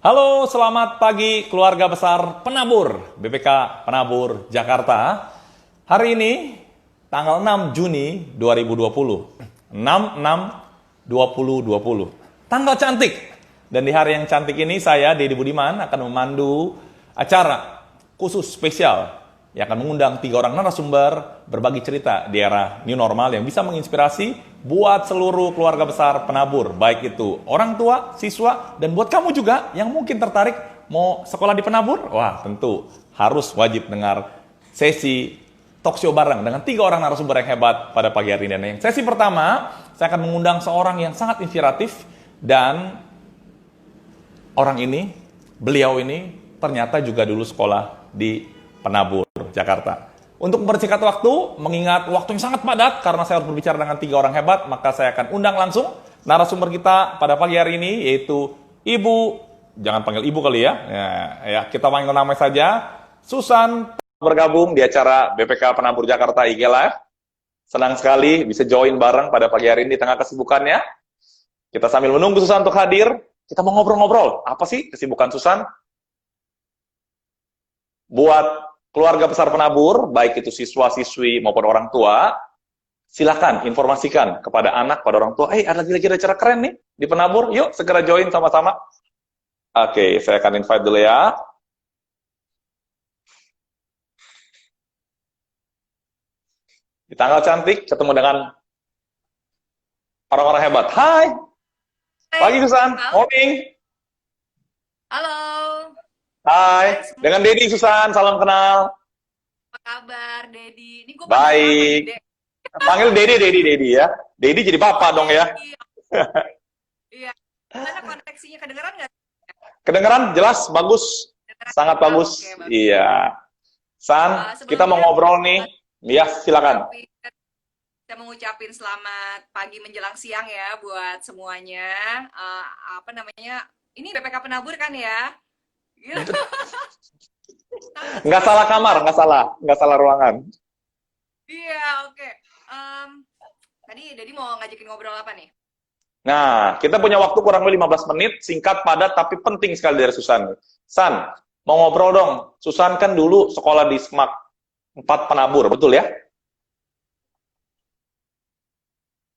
Halo, selamat pagi keluarga besar Penabur, BPK Penabur Jakarta. Hari ini tanggal 6 Juni 2020. 6/6/2020. Tanggal cantik. Dan di hari yang cantik ini saya Deddy Budiman akan memandu acara khusus spesial yang akan mengundang 3 orang narasumber berbagi cerita di era new normal yang bisa menginspirasi buat seluruh keluarga besar Penabur, baik itu orang tua, siswa, dan buat kamu juga yang mungkin tertarik mau sekolah di Penabur. Wah, tentu harus wajib dengar sesi talk show bareng dengan 3 orang narasumber yang hebat pada pagi hari ini. Dan yang sesi pertama, saya akan mengundang seorang yang sangat inspiratif dan beliau ini ternyata juga dulu sekolah di Penabur, Jakarta. Untuk mempersingkat waktu, mengingat waktu yang sangat padat karena saya harus berbicara dengan 3 orang hebat, maka saya akan undang langsung narasumber kita pada pagi hari ini, yaitu Ibu, jangan panggil Ibu kali ya, kita panggil namanya saja, Susan, bergabung di acara BPK Penabur Jakarta IG Live. Senang sekali bisa join bareng pada pagi hari ini di tengah kesibukannya. Kita sambil menunggu Susan untuk hadir, kita mau ngobrol-ngobrol. Apa sih kesibukan Susan? Buat keluarga besar Penabur, baik itu siswa-siswi maupun orang tua, silakan informasikan kepada anak, pada orang tua, ada lagi acara keren nih di Penabur, yuk segera join sama-sama. Oke, saya akan invite dulu ya. Di tanggal cantik, ketemu dengan orang-orang hebat. Hai, pagi Susan, Halo. morning. Halo. Hai, Hai semua. dengan Deddy Susan, salam kenal. Apa kabar, Dedi? Ini gue panggil apa, Baik, Dede? panggil Deddy ya. Deddy jadi bapak Oh, dong ya. Dedi. Iya. Gimana koneksinya? Kedengeran nggak? Kedengeran jelas, bagus, Kedengeran? sangat Ah, bagus. oke, bagus. Iya. San, kita mau Sebelumnya, ngobrol nih. Ya, silakan. ngucapin- saya mengucapin selamat pagi menjelang siang ya buat semuanya. Eh, apa namanya? Ini BPK Penabur kan ya? Gitu. Takut Nggak saya salah kamar, sebut. nggak salah ruangan. Iya, oke. Em, Tadi Dedi mau ngajakin ngobrol apa nih? Nah, kita punya waktu kurang lebih 15 menit, singkat, padat, tapi penting sekali dari Susan. San, mau ngobrol dong. Susan kan dulu sekolah di SMAK 4 Penabur, betul ya?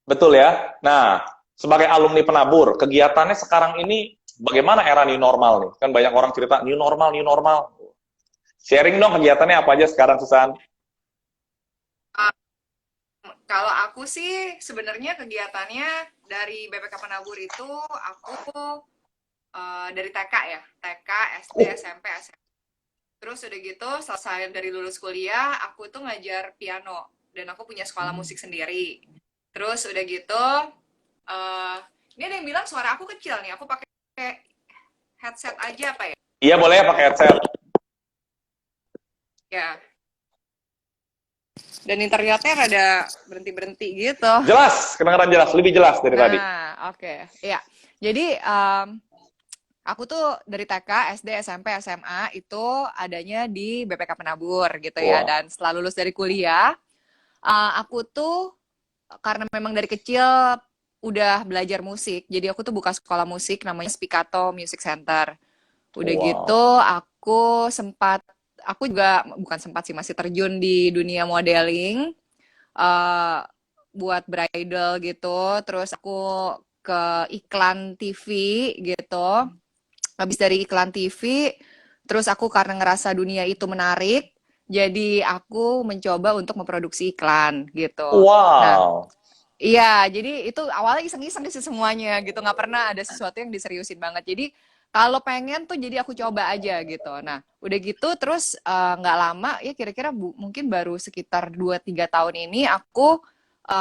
Betul ya? Nah, sebagai alumni Penabur, kegiatannya sekarang ini bagaimana era new normal nih? Kan banyak orang cerita new normal, new normal. Sharing dong kegiatannya apa aja sekarang, Susan? Kalau aku sih sebenarnya kegiatannya dari BPK Penabur itu aku dari TK ya, TK, SD, Oh, SMP, SMA. Terus udah gitu selesai dari lulus kuliah, aku tuh ngajar piano dan aku punya sekolah musik sendiri. Terus udah gitu, eh ini ada yang bilang suara aku kecil nih, aku pakai headset aja apa ya? iya boleh ya pakai headset. Ya. Dan internetnya rada berhenti-berhenti gitu. Jelas, kedengaran jelas, lebih jelas dari tadi. Nah, oke. Ya. Jadi aku tuh dari TK, SD, SMP, SMA itu adanya di BPK Penabur gitu ya. Wow. Dan setelah lulus dari kuliah, aku tuh karena memang dari kecil udah belajar musik. Jadi aku tuh buka sekolah musik namanya Spikato Music Center. Udah gitu Wow. aku juga bukan sempat sih masih terjun di dunia modeling eh buat bridal gitu. Terus aku ke iklan TV gitu. Habis dari iklan TV, terus aku karena ngerasa dunia itu menarik, jadi aku mencoba untuk memproduksi iklan gitu. Nah, Wow. iya, jadi itu awalnya iseng-iseng sih semuanya gitu, nggak pernah ada sesuatu yang diseriusin banget. Jadi kalau pengen tuh jadi aku coba aja gitu. Nah, udah gitu terus nggak lama ya kira-kira mungkin baru sekitar 2-3 tahun ini aku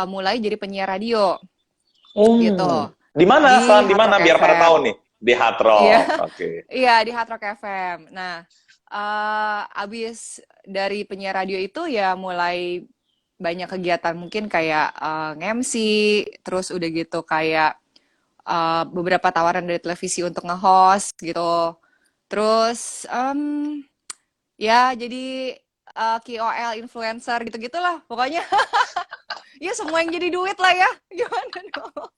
mulai jadi penyiar radio Hmm. gitu Di mana, di San? Di Hard mana? Rock Biar pada FM. tahu nih. Di Hard Iya. Rock. Oke. Iya, di Hard Rock FM. Nah, abis dari penyiar radio itu ya mulai banyak kegiatan mungkin kayak nge-MC, terus udah gitu kayak beberapa tawaran dari televisi untuk nge-host gitu. Terus ya jadi KOL influencer gitu-gitulah pokoknya. Ya semua yang jadi duit lah ya. Gimana dong?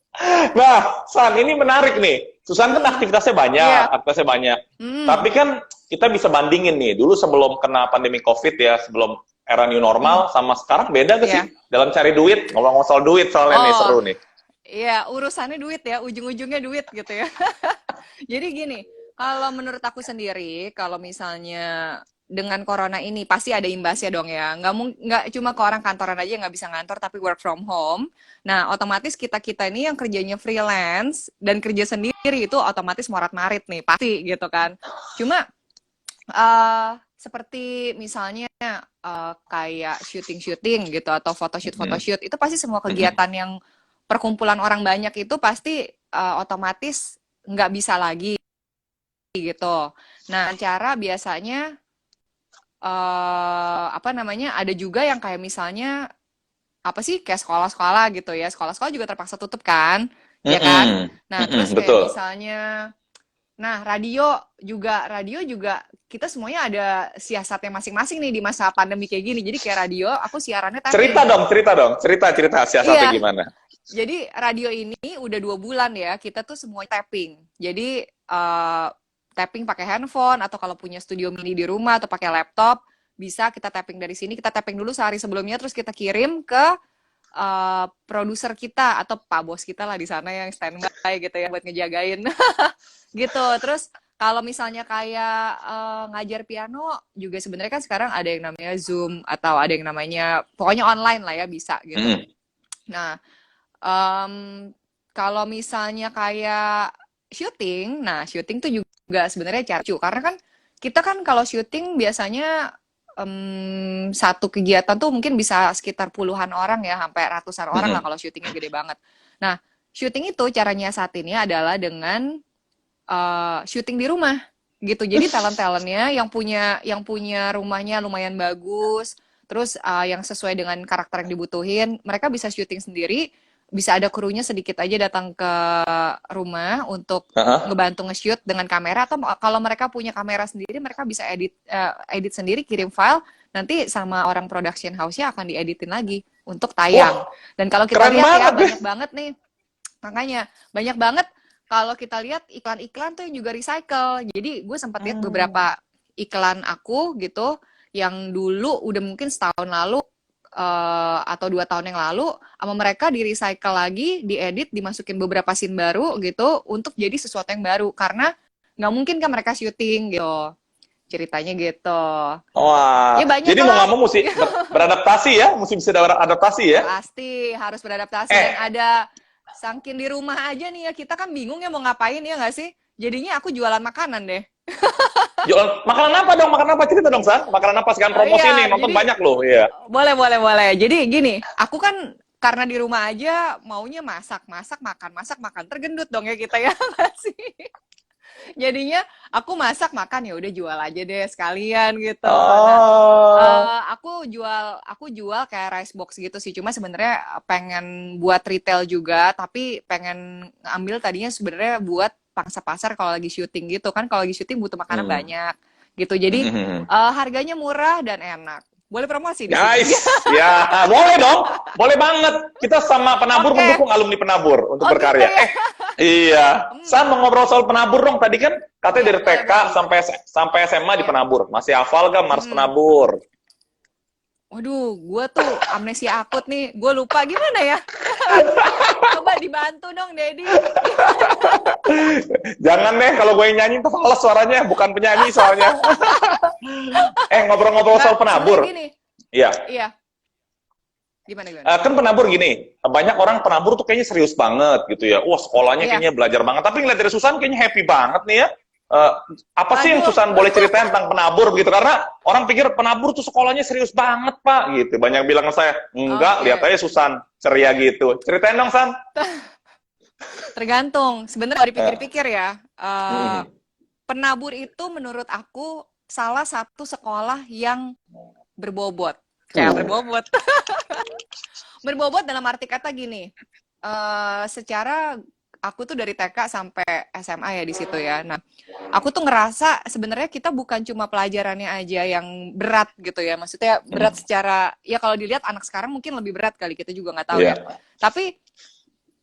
Nah, San, ini menarik nih. Susan kan Hmm, iya. aktivitasnya banyak. Hmm, Tapi kan kita bisa bandingin nih, dulu sebelum kena pandemi COVID ya, sebelum era new hmm, normal, sama sekarang beda gak sih? iya. Dalam cari duit, ngomong-ngomong soal duit soalnya nih, Oh, seru nih. iya, urusannya duit ya, ujung-ujungnya duit gitu ya. Jadi gini, kalau menurut aku sendiri, kalau misalnya dengan corona ini pasti ada imbasnya dong ya. Nggak cuma ke orang kantoran aja yang nggak bisa ngantor, tapi work from home. Nah, otomatis kita-kita ini yang kerjanya freelance dan kerja sendiri itu otomatis morat-marit nih, pasti gitu kan. Cuma seperti misalnya kayak syuting-syuting gitu atau Mhm, photoshoot-photoshoot itu pasti semua mhm, kegiatan yang perkumpulan orang banyak itu pasti otomatis nggak bisa lagi gitu. Nah, cara biasanya apa namanya ada juga yang kayak misalnya apa sih kayak sekolah-sekolah gitu ya. Sekolah-sekolah juga terpaksa tutup kan, ya kan? mhm, Nah, mhm, terus kayak betul. misalnya nah, radio juga kita semuanya ada siasatnya masing-masing nih di masa pandemi kayak gini. Jadi kayak radio, aku siarannya Cerita tapping. dong, cerita dong, cerita siasatnya Iya, gimana? jadi radio ini udah 2 bulan ya, kita tuh semua tapping. Jadi tapping pakai handphone atau kalau punya studio mini di rumah atau pakai laptop, bisa kita tapping dari sini. Kita tapping dulu sehari sebelumnya, terus kita kirim ke produser kita atau pak bos kita lah di sana yang standby gitu ya buat ngejagain gitu. Terus kalau misalnya kayak ngajar piano juga sebenarnya kan sekarang ada yang namanya Zoom atau ada yang namanya pokoknya online lah ya bisa gitu. Mhm, Nah, Mmm, kalau misalnya kayak syuting, nah syuting tuh juga sebenarnya carcu karena kan kita kan kalau syuting biasanya satu kegiatan tuh mungkin bisa sekitar puluhan orang ya, sampai ratusan orang lah mhm. kalau syutingnya gede banget. Nah, syuting itu caranya saat ini adalah dengan syuting di rumah gitu. Jadi talent-talentnya yang punya rumahnya lumayan bagus, terus yang sesuai dengan karakter yang dibutuhin, mereka bisa syuting sendiri, bisa ada krunya sedikit aja datang ke rumah untuk Heeh. ngebantu nge-shoot dengan kamera atau kalau mereka punya kamera sendiri mereka bisa edit sendiri kirim file nanti sama orang production house-nya akan dieditin lagi untuk Wah, tayang. Dan kalau kita keren lihat ya banget deh. banyak banget nih. Makanya banyak banget kalau kita lihat iklan-iklan tuh yang juga recycle. Jadi gue sempat lihat Hmm. beberapa iklan aku gitu yang dulu udah mungkin setahun lalu atau 2 tahun yang lalu sama mereka di recycle lagi, diedit, dimasukin beberapa scene baru gitu untuk jadi sesuatu yang baru karena nggak mungkin kan mereka syuting gitu ceritanya gitu. Ya Wah, banyak jadi mau lah. nggak mau mesti beradaptasi ya, mesti bisa beradaptasi ya. Pasti harus beradaptasi dan Eh, ada saking di rumah aja nih ya kita kan bingung ya mau ngapain ya nggak sih? Jadinya aku jualan makanan deh. jualan makanan apa dong? Makanan apa cerita dong, San? Makanan apa sekarang promosi ini? Iya, Nonton jadi banyak loh, ya. boleh boleh boleh. Jadi gini, aku kan karena di rumah aja maunya masak makan tergendut dong ya kita ya nggak sih? Jadinya aku masak makan ya udah jual aja deh sekalian gitu. Nah, Oh. aku jual kayak rice box gitu sih. Cuma sebenarnya pengen buat retail juga, tapi pengen ambil tadinya sebenarnya buat pangsa pasar kalau lagi syuting gitu kan. Kalau lagi syuting butuh makanan Hmm. banyak gitu. Jadi Mhm. harganya murah dan enak. Boleh promosi di sini. Nice, ya boleh dong, boleh banget. Kita sama penabur Oke. mendukung alumni penabur untuk Oh gitu berkarya. ya. Iya, San Hmm, mau ngobrol soal penabur dong. Tadi kan katanya iya, dari boleh TK boleh. sampai SMA di Iya. penabur. Masih hafal gak Mars Hmm. penabur? Waduh, gue tuh amnesia akut nih. Gue lupa gimana ya. Coba dibantu dong, Dedi. Jangan deh, kalau gue yang nyanyi tuh fals suaranya, bukan penyanyi soalnya. Ngobrol-ngobrol Nggak, soal sebenarnya penabur. gini. Iya, Iya, gimana gimana? kan penabur gini, banyak orang penabur tuh kayaknya serius banget gitu ya. Wah, sekolahnya Iya. kayaknya belajar banget. Tapi ngeliat dari Susan kayaknya happy banget nih ya. Eh, apa sih yang Aduh, Susan boleh ceritain tentang penabur gitu? Karena orang pikir penabur tuh sekolahnya serius banget, Pak, gitu. Banyak bilang ke saya, enggak, lihat oke. aja Susan ceria gitu. Ceritain dong, San. Tergantung. Sebenarnya kalau Ya. dipikir-pikir ya, Mhm. penabur itu menurut aku salah satu sekolah yang berbobot. Kayak Uh. berbobot. Berbobot dalam arti kata gini, secara aku tuh dari TK sampai SMA ya di situ ya. Nah, aku tuh ngerasa sebenarnya kita bukan cuma pelajarannya aja yang berat gitu ya. Maksudnya berat secara, ya kalau dilihat anak sekarang mungkin lebih berat kali, kita juga nggak tahu ya. Iya. Tapi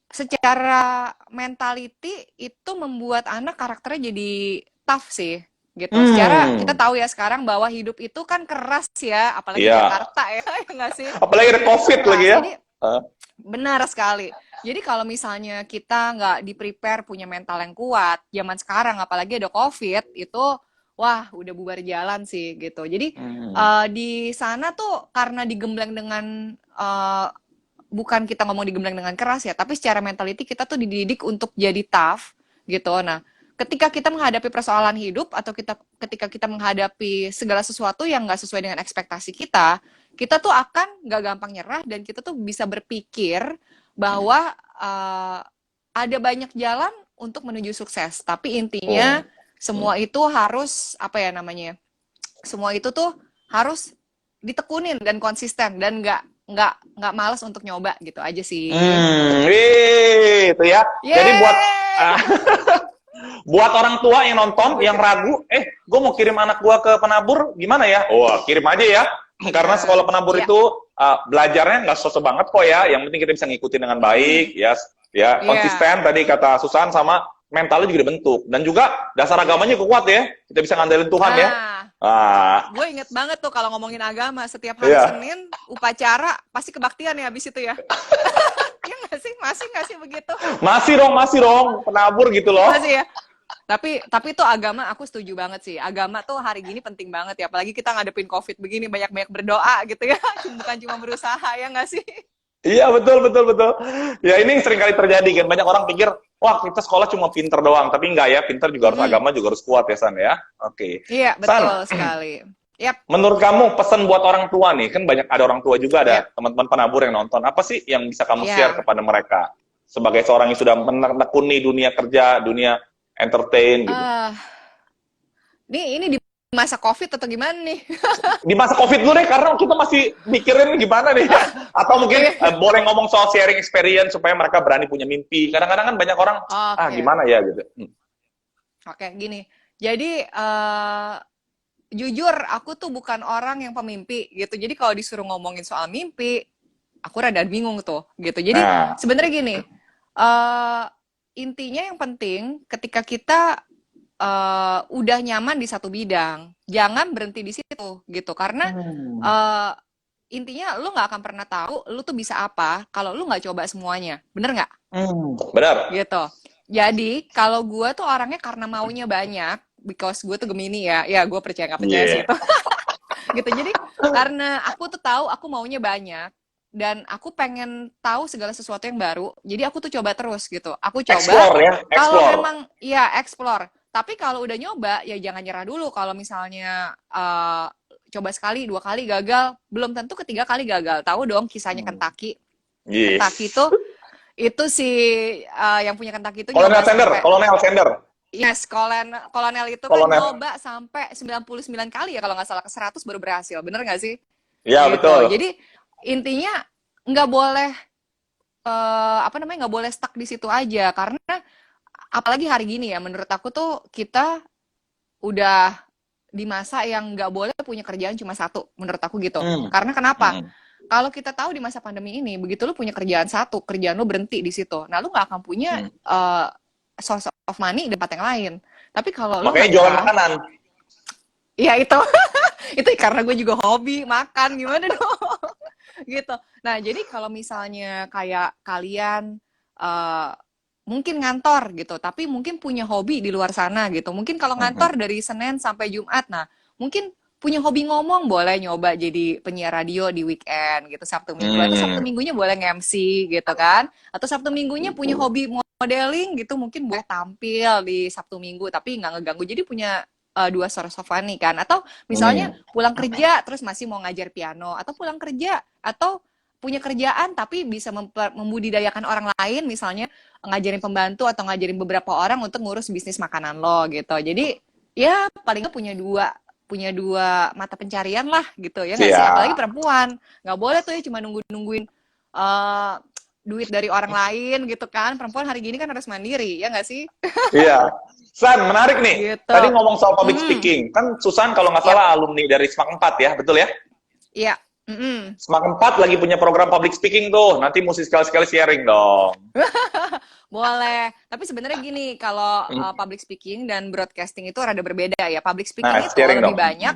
secara mentality itu membuat anak karakternya jadi tough sih gitu. Secara kita tahu ya sekarang bahwa hidup itu kan keras ya, apalagi Iya. Jakarta ya, ya nggak sih? Apalagi ada COVID lagi Keras. ya. Jadi benar sekali. Jadi kalau misalnya kita nggak di-prepare punya mental yang kuat, zaman sekarang apalagi ada COVID, itu wah udah bubar jalan sih gitu. Jadi di sana tuh karena digembleng dengan bukan kita ngomong digembleng dengan keras ya, tapi secara mentality kita tuh dididik untuk jadi tough gitu. Nah, ketika kita menghadapi persoalan hidup atau ketika kita menghadapi segala sesuatu yang nggak sesuai dengan ekspektasi kita tuh akan nggak gampang nyerah dan kita tuh bisa berpikir bahwa ada banyak jalan untuk menuju sukses. Tapi intinya semua itu harus apa ya namanya? Semua itu tuh harus ditekunin dan konsisten dan nggak malas untuk nyoba gitu aja sih. Itu ya. Jadi buat Yeay! buat orang tua yang nonton, yang ragu, gue mau kirim anak gue ke penabur, gimana ya? Oh, kirim aja ya. Karena sekolah penabur itu belajarnya nggak sosok banget kok ya. Yang penting kita bisa ngikutin dengan baik, ya konsisten tadi kata Susan, sama mentalnya juga dibentuk. Dan juga dasar agamanya kuat ya. Kita bisa ngandelin Tuhan ya. Gue inget banget tuh kalau ngomongin agama, setiap hari Senin upacara pasti kebaktian ya habis itu ya. Ya nggak sih? Masih nggak sih begitu? Masih dong, penabur gitu loh. Masih ya. Tapi itu agama aku setuju banget sih. Agama tuh hari gini penting banget ya. Apalagi kita ngadepin COVID begini, banyak-banyak berdoa gitu ya. Bukan cuma berusaha, ya nggak sih? Iya, betul. Ya ini sering kali terjadi kan. Banyak orang pikir, wah kita sekolah cuma pinter doang. Tapi enggak ya, pinter juga harus agama juga harus kuat ya, San ya. Oke. Iya, betul sekali. Yap. Menurut kamu pesan buat orang tua nih, kan banyak ada orang tua juga, ada teman-teman penabur yang nonton. Apa sih yang bisa kamu share kepada mereka? Sebagai seorang yang sudah menekuni dunia kerja, dunia entertain gitu. Ini di masa COVID atau gimana nih? Di masa COVID dulu deh, karena kita masih mikirin gimana nih. Atau mungkin boleh ngomong soal sharing experience supaya mereka berani punya mimpi. Kadang-kadang kan banyak orang, gimana ya gitu. Oke, gini. Jadi, jujur aku tuh bukan orang yang pemimpi gitu. Jadi kalau disuruh ngomongin soal mimpi, aku rada bingung tuh gitu. Jadi sebenarnya gini, intinya yang penting ketika kita udah nyaman di satu bidang, jangan berhenti di situ gitu. Karena intinya lu nggak akan pernah tahu lu tuh bisa apa kalau lu nggak coba semuanya, bener nggak? Benar. Gitu. Jadi kalau gue tuh orangnya karena maunya banyak, because gue tuh Gemini ya gue percaya nggak percaya sih itu. Gitu. Jadi karena aku tuh tahu aku maunya banyak dan aku pengen tahu segala sesuatu yang baru, jadi aku tuh coba terus gitu. Aku coba. Explore ya, kalau memang explore. Tapi kalau udah nyoba ya jangan nyerah dulu. Kalau misalnya coba sekali, 2 kali gagal, belum tentu ketiga kali gagal. Tahu dong kisahnya Kentucky. Kentucky itu si yang punya Kentucky itu Kolonel Sanders. Yes, kolonel itu kan nyoba sampai 99 kali ya kalau nggak salah, ke 100 baru berhasil. Bener nggak sih? Iya, gitu. Betul. Jadi intinya nggak boleh nggak boleh stuck di situ aja, karena apalagi hari gini ya, menurut aku tuh kita udah di masa yang nggak boleh punya kerjaan cuma satu, menurut aku gitu. Karena kenapa? Kalau kita tahu di masa pandemi ini, begitu lu punya kerjaan satu, kerjaan lu berhenti di situ, nah lu nggak akan punya source of money di tempat yang lain. Tapi kalau makanya jualan makanan. Iya itu. Itu karena gue juga hobi makan, gimana dong? Gitu. Nah, jadi kalau misalnya kayak kalian mungkin ngantor gitu, tapi mungkin punya hobi di luar sana gitu. Mungkin kalau ngantor dari Senin sampai Jumat, nah mungkin punya hobi ngomong, boleh nyoba jadi penyiar radio di weekend gitu, Sabtu Minggu. Atau Sabtu Minggunya boleh nge-MC gitu kan. Atau Sabtu Minggunya punya hobi modeling gitu, mungkin boleh tampil di Sabtu Minggu, tapi nggak ngeganggu. Jadi punya 2 source of money kan. Atau misalnya pulang kerja terus masih mau ngajar piano. Atau pulang kerja, atau punya kerjaan tapi bisa membudidayakan orang lain, misalnya ngajarin pembantu atau ngajarin beberapa orang untuk ngurus bisnis makanan lo gitu. Jadi ya paling nggak punya dua mata pencarian lah gitu ya nggak sih, apalagi perempuan nggak boleh tuh ya cuma nungguin duit dari orang lain gitu kan. Perempuan hari gini kan harus mandiri, ya nggak sih? Iya. San, menarik nih. Gitu. Tadi ngomong soal public speaking. Kan Susan kalau nggak salah alumni dari SMAK 4 ya, betul ya? Iya. SMAK 4 lagi punya program public speaking tuh. Nanti mesti sekali-sekali sharing dong. Boleh. Tapi sebenarnya gini, kalau public speaking dan broadcasting itu rada berbeda ya. Public speaking Nah, itu sharing lebih dong. banyak.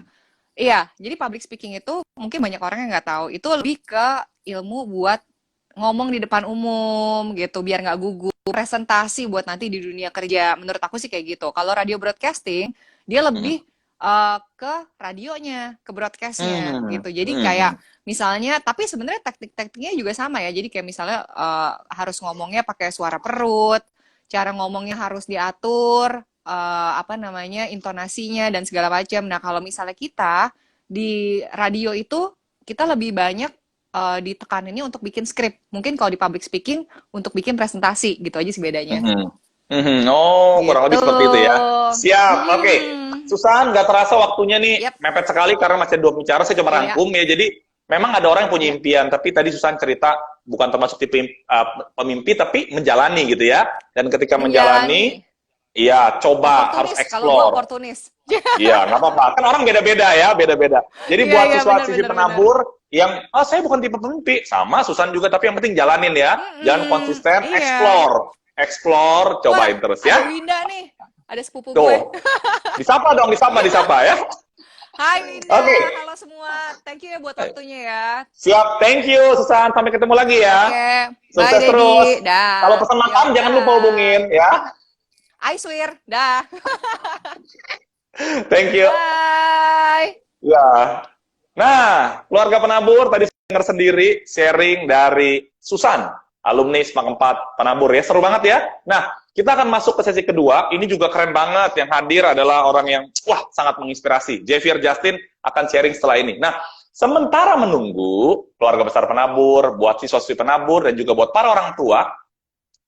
Iya, jadi public speaking itu mungkin banyak orang yang nggak tahu. Itu lebih ke ilmu buat ngomong di depan umum gitu, biar nggak gugup. Presentasi buat nanti di dunia kerja. Menurut aku sih kayak gitu. Kalau radio broadcasting, dia lebih ke radionya, ke broadcastnya gitu. Jadi kayak misalnya, tapi sebenarnya teknik-tekniknya juga sama ya. Jadi kayak misalnya harus ngomongnya pakai suara perut, cara ngomongnya harus diatur, apa namanya, intonasinya dan segala macam. Nah, kalau misalnya kita di radio itu kita lebih banyak ditekaninnya untuk bikin skrip. Mungkin kalau di public speaking untuk bikin presentasi gitu aja sih bedanya. Oh, kurang lebih Gitu. seperti itu ya. Siap, oke. Susan, nggak terasa waktunya nih Yap. mepet sekali karena masih 2 bicara, saya coba Iya. rangkum ya. Jadi memang ada orang yang punya impian, tapi tadi Susan cerita bukan termasuk tipe pemimpi, tapi menjalani gitu ya. Dan ketika menjalani, iya, coba harus Oportunis, kalau gua explore. oportunis. Iya, nggak apa-apa. Kan orang beda-beda ya, beda-beda. Jadi Iya, buat iya, siswa-siswi benar, penabur yang, saya bukan tipe pemimpi, sama Susan juga, tapi yang penting jalanin ya. Jangan konsisten, iya. explore, cobain terus ya. Ada Winda nih, ada sepupu gue. Tuh, disapa dong, disapa ya. Hai Winda, Oke. halo semua. Thank you ya buat waktunya ya. Siap, thank you Susan. Sampai ketemu lagi ya. Oke, Sukses bye terus. Dedi. Dah. Kalau pesan makan jangan lupa hubungin ya. I swear, dah. Thank you. Bye. Ya. Nah, keluarga penabur tadi dengar sendiri sharing dari Susan, alumni SMAK 4 penabur ya. Seru banget ya. Nah, kita akan masuk ke sesi kedua. Ini juga keren banget. Yang hadir adalah orang yang sangat menginspirasi. Javier Justin akan sharing setelah ini. Nah, sementara menunggu keluarga besar penabur, buat siswa-siswi penabur, dan juga buat para orang tua,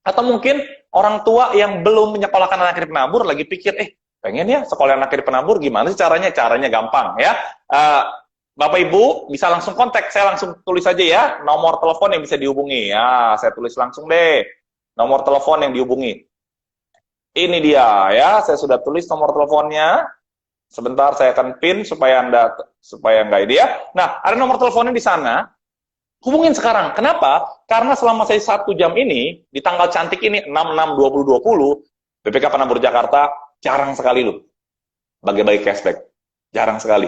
atau mungkin orang tua yang belum menyekolahkan anak di penabur lagi pikir, pengen ya sekolah anak di penabur, gimana sih caranya? Caranya gampang ya. Bapak Ibu bisa langsung kontak, saya langsung tulis aja ya nomor telepon yang bisa dihubungi. Ya, saya tulis langsung deh nomor telepon yang dihubungi. Ini dia ya, saya sudah tulis nomor teleponnya. Sebentar saya akan pin supaya nggak ini ya. Nah, ada nomor teleponnya di sana. Hubungin sekarang. Kenapa? Karena selama saya 1 jam ini, di tanggal cantik ini, 6/6/2020, BPK Penabur Jakarta jarang sekali loh bagi-bagi cashback. Jarang sekali.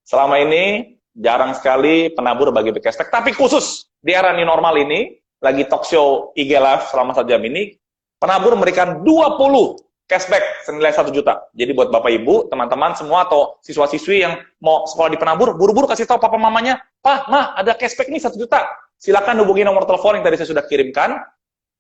Selama ini, jarang sekali penabur bagi-bagi cashback. Tapi khusus di era new normal ini, lagi talk show IG Live selama 1 jam ini, penabur memberikan 20 cashback senilai 1 juta. Jadi buat Bapak Ibu, teman-teman semua atau siswa-siswi yang mau sekolah di penabur, buru-buru kasih tahu papa mamanya, "Pak, Ma, ada cashback nih 1 juta." Silakan hubungi nomor telepon yang tadi saya sudah kirimkan.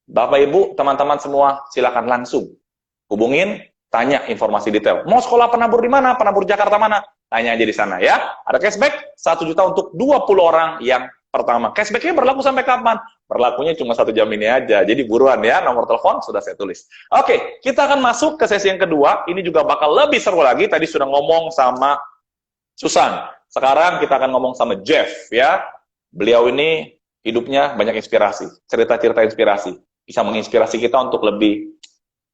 Bapak Ibu, teman-teman semua, silakan langsung hubungin, tanya informasi detail. Mau sekolah penabur di mana? Penabur Jakarta mana? Tanya aja di sana ya. Ada cashback 1 juta untuk 20 orang yang pertama. Cashbacknya berlaku sampai kapan? Berlakunya cuma 1 jam ini aja. Jadi buruan ya, nomor telepon sudah saya tulis. Oke, kita akan masuk ke sesi yang kedua. Ini juga bakal lebih seru lagi. Tadi sudah ngomong sama Susan. Sekarang kita akan ngomong sama Jeff ya. Beliau ini hidupnya banyak inspirasi. Cerita-cerita inspirasi. Bisa menginspirasi kita untuk lebih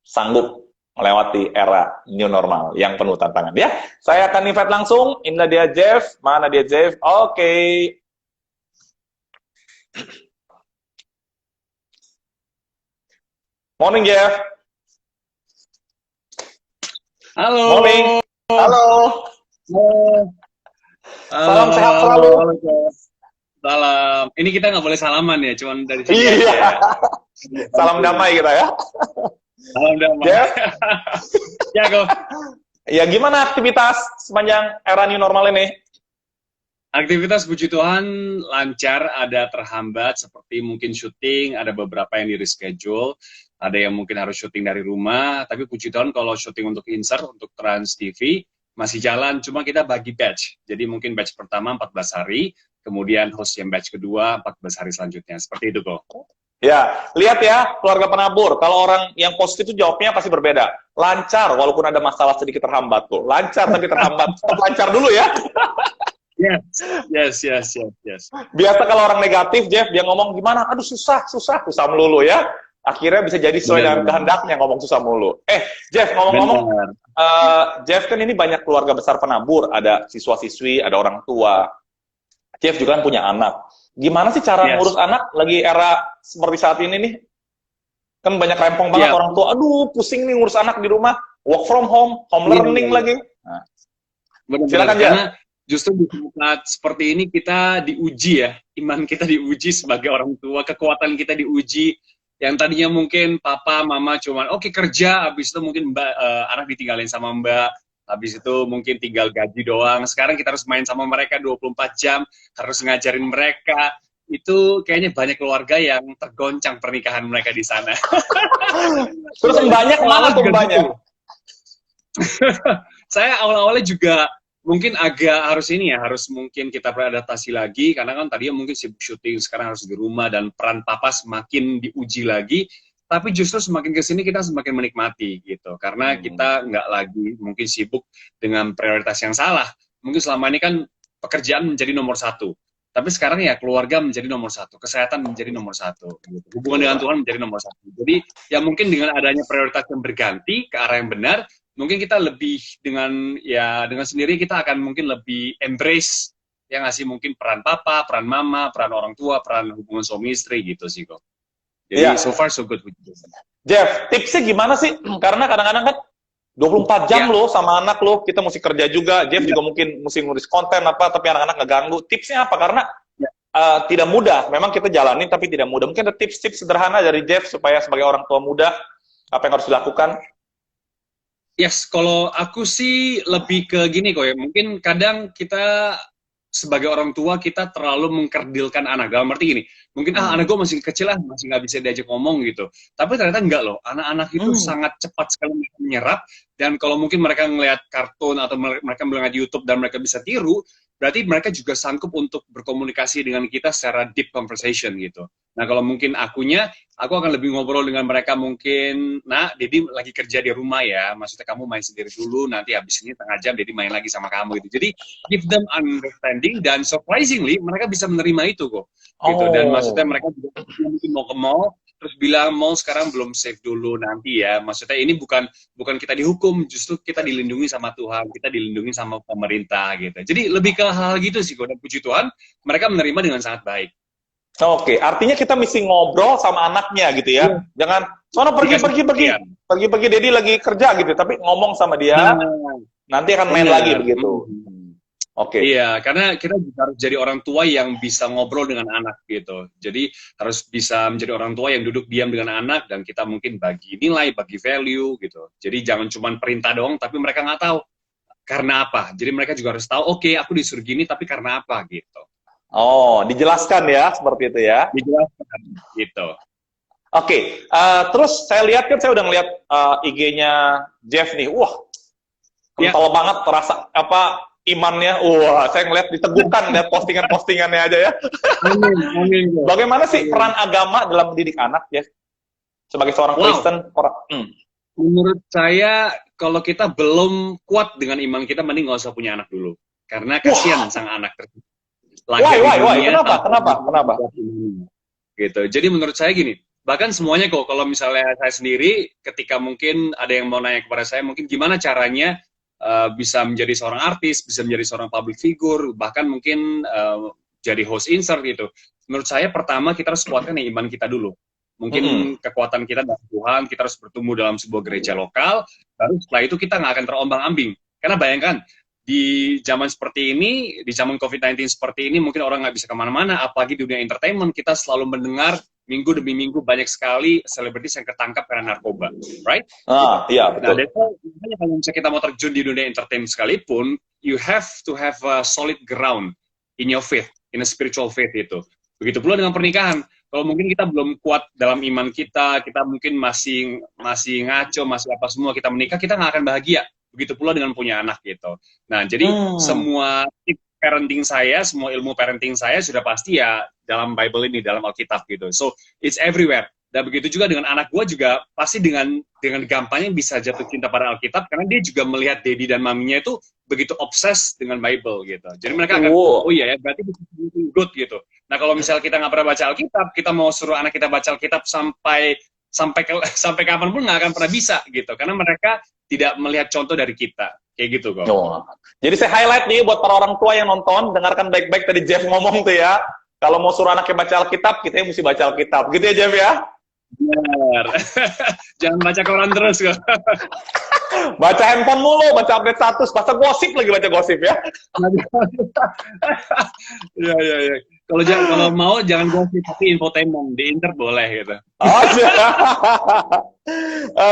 sanggup melewati era new normal yang penuh tantangan ya. Saya akan invite langsung. Inilah dia Jeff. Mana dia Jeff? Oke. Morning, Jeff. Halo. Morning. Halo. Salam sehat selalu. Salam. Ini kita nggak boleh salaman ya, cuman dari sini Iya. aja ya. Salam damai kita ya. Salam damai. Jeff. Ya, Go. Ya, gimana aktivitas sepanjang era new normal ini? Aktivitas puji Tuhan lancar, ada terhambat seperti mungkin syuting, ada beberapa yang di reschedule, ada yang mungkin harus syuting dari rumah, tapi puji Tuhan kalau syuting untuk insert, untuk Trans TV, masih jalan, cuma kita bagi batch. Jadi mungkin batch pertama 14 hari, kemudian host yang batch kedua 14 hari selanjutnya. Seperti itu kok. Ya, lihat ya, keluarga penabur. Kalau orang yang positif itu jawabnya pasti berbeda. Lancar, walaupun ada masalah sedikit terhambat tuh. Lancar tapi terhambat. Lancar dulu ya. Yes. Biasa kalau orang negatif, Jeff, dia ngomong gimana? Aduh susah melulu ya. Akhirnya bisa jadi sesuai dengan kehendaknya ngomong susah mulu. Jeff, ngomong-ngomong, Jeff kan ini banyak keluarga besar penabur, ada siswa-siswi, ada orang tua. Jeff juga kan punya anak. Gimana sih cara ngurus anak lagi era seperti saat ini nih? Kan banyak rempong banget orang tua, aduh pusing nih ngurus anak di rumah, work from home learning lagi. Nah, silakan Jeff. Karena justru di saat seperti ini kita diuji ya, iman kita diuji sebagai orang tua, kekuatan kita diuji. Yang tadinya mungkin papa, mama cuman oke kerja, habis itu mungkin anak ditinggalin sama mbak, habis itu mungkin tinggal gaji doang. Sekarang kita harus main sama mereka 24 jam, harus ngajarin mereka. Itu kayaknya banyak keluarga yang tergoncang pernikahan mereka di sana. Terus banyak mana tuh banyak? Saya awal-awalnya juga mungkin agak harus mungkin kita beradaptasi lagi, karena kan tadinya mungkin sibuk syuting, sekarang harus di rumah, dan peran papa semakin diuji lagi, tapi justru semakin kesini kita semakin menikmati gitu, karena kita nggak lagi mungkin sibuk dengan prioritas yang salah. Mungkin selama ini kan pekerjaan menjadi nomor satu, tapi sekarang ya keluarga menjadi nomor satu, kesehatan menjadi nomor satu, gitu. Hubungan dengan Tuhan menjadi nomor satu. Jadi ya mungkin dengan adanya prioritas yang berganti ke arah yang benar, mungkin kita lebih dengan sendiri kita akan mungkin lebih embrace yang ngasih mungkin peran papa, peran mama, peran orang tua, peran hubungan suami istri gitu sih kok. Jadi so far so good. Jeff, tipsnya gimana sih? Karena kadang-kadang kan 24 jam lo sama anak lo, kita mesti kerja juga, Jeff juga mungkin mesti ngurus konten apa, tapi anak-anak ngeganggu. Tipsnya apa? Karena tidak mudah, memang kita jalanin tapi tidak mudah. Mungkin ada tips-tips sederhana dari Jeff supaya sebagai orang tua muda, apa yang harus dilakukan? Yes, kalau aku sih lebih ke gini kok ya, mungkin kadang kita sebagai orang tua kita terlalu mengkerdilkan anak, dalam arti gini, mungkin anak gue masih kecil lah, masih nggak bisa diajak ngomong gitu, tapi ternyata enggak loh, anak-anak itu sangat cepat sekali menyerap, dan kalau mungkin mereka ngelihat kartun atau mereka melihat YouTube dan mereka bisa tiru, berarti mereka juga sanggup untuk berkomunikasi dengan kita secara deep conversation gitu. Nah kalau mungkin aku akan lebih ngobrol dengan mereka mungkin, nah Dedi lagi kerja di rumah ya, maksudnya kamu main sendiri dulu, nanti habis ini setengah jam Dedi main lagi sama kamu gitu. Jadi give them understanding, dan surprisingly mereka bisa menerima itu kok. Gitu. Dan maksudnya mereka juga mungkin mau ke mall, terus bilang mall sekarang belum safe dulu nanti ya. Maksudnya ini bukan kita dihukum, justru kita dilindungi sama Tuhan, kita dilindungi sama pemerintah gitu. Jadi lebih ke hal gitu sih kok, dan puji Tuhan mereka menerima dengan sangat baik. Oke, artinya kita mesti ngobrol sama anaknya gitu ya. Jangan sono pergi Dedi lagi kerja gitu, tapi ngomong sama dia. Nanti akan main lagi begitu. Oke. Iya, karena kita juga harus jadi orang tua yang bisa ngobrol dengan anak gitu. Jadi harus bisa menjadi orang tua yang duduk diam dengan anak, dan kita mungkin bagi nilai, bagi value gitu. Jadi jangan cuma perintah doang, tapi mereka nggak tahu karena apa. Jadi mereka juga harus tahu, oke, aku disuruh gini, tapi karena apa gitu. Oh, dijelaskan ya, seperti itu ya. Dijelaskan, gitu. Oke, terus saya lihat kan, saya udah ngeliat IG-nya Jeff nih. Wah, kental banget terasa imannya. Wah, saya ngeliat diteguhkan lihat postingan-postingannya aja ya. Amin. Bagaimana sih peran agama dalam mendidik anak, Jeff? Sebagai seorang Kristen? Menurut saya, kalau kita belum kuat dengan iman kita, mending nggak usah punya anak dulu. Karena kasihan sang anak tersebut. Why? Kenapa? Gitu. Jadi menurut saya gini, bahkan semuanya kok, kalau misalnya saya sendiri, ketika mungkin ada yang mau nanya kepada saya, mungkin gimana caranya bisa menjadi seorang artis, bisa menjadi seorang public figure, bahkan mungkin jadi host insert gitu. Menurut saya pertama kita harus kuatkan iman kita dulu. Mungkin kekuatan kita dalam Tuhan, kita harus bertumbuh dalam sebuah gereja lokal, baru setelah itu kita nggak akan terombang-ambing. Karena bayangkan, di zaman seperti ini, di zaman COVID-19 seperti ini, mungkin orang nggak bisa kemana-mana, apalagi di dunia entertainment, kita selalu mendengar minggu demi minggu banyak sekali selebritis yang ketangkap karena narkoba, right? Iya, betul. Nah, kalau misalnya kita mau terjun di dunia entertainment sekalipun, you have to have a solid ground in your faith, in a spiritual faith itu. Begitu pula dengan pernikahan. Kalau mungkin kita belum kuat dalam iman kita mungkin masih ngaco, masih apa semua, kita menikah, kita nggak akan bahagia. Begitu pula dengan punya anak gitu. Nah, jadi semua parenting saya, semua ilmu parenting saya sudah pasti ya dalam Bible ini, dalam Alkitab gitu. So, it's everywhere. Dan begitu juga dengan anak gue juga pasti dengan gampangnya bisa jatuh cinta pada Alkitab karena dia juga melihat daddy dan maminya itu begitu obses dengan Bible gitu. Jadi mereka akan oh iya ya berarti good gitu. Nah kalau misalnya kita nggak pernah baca Alkitab, kita mau suruh anak kita baca Alkitab sampai kapanpun nggak akan pernah bisa gitu. Karena mereka tidak melihat contoh dari kita kayak gitu kok. Oh. Jadi saya highlight nih buat para orang tua yang nonton, dengarkan baik-baik tadi Jeff ngomong tuh ya. Kalau mau suruh anaknya baca Alkitab, kita mesti baca Alkitab. Gitu ya Jeff ya? Benar. Jangan baca koran terus kok. Baca handphone mulu, baca update status, baca gosip lagi baca gosip ya. Iya. Kalau mau jangan gosip tapi infotainment di Inter boleh gitu. Oh,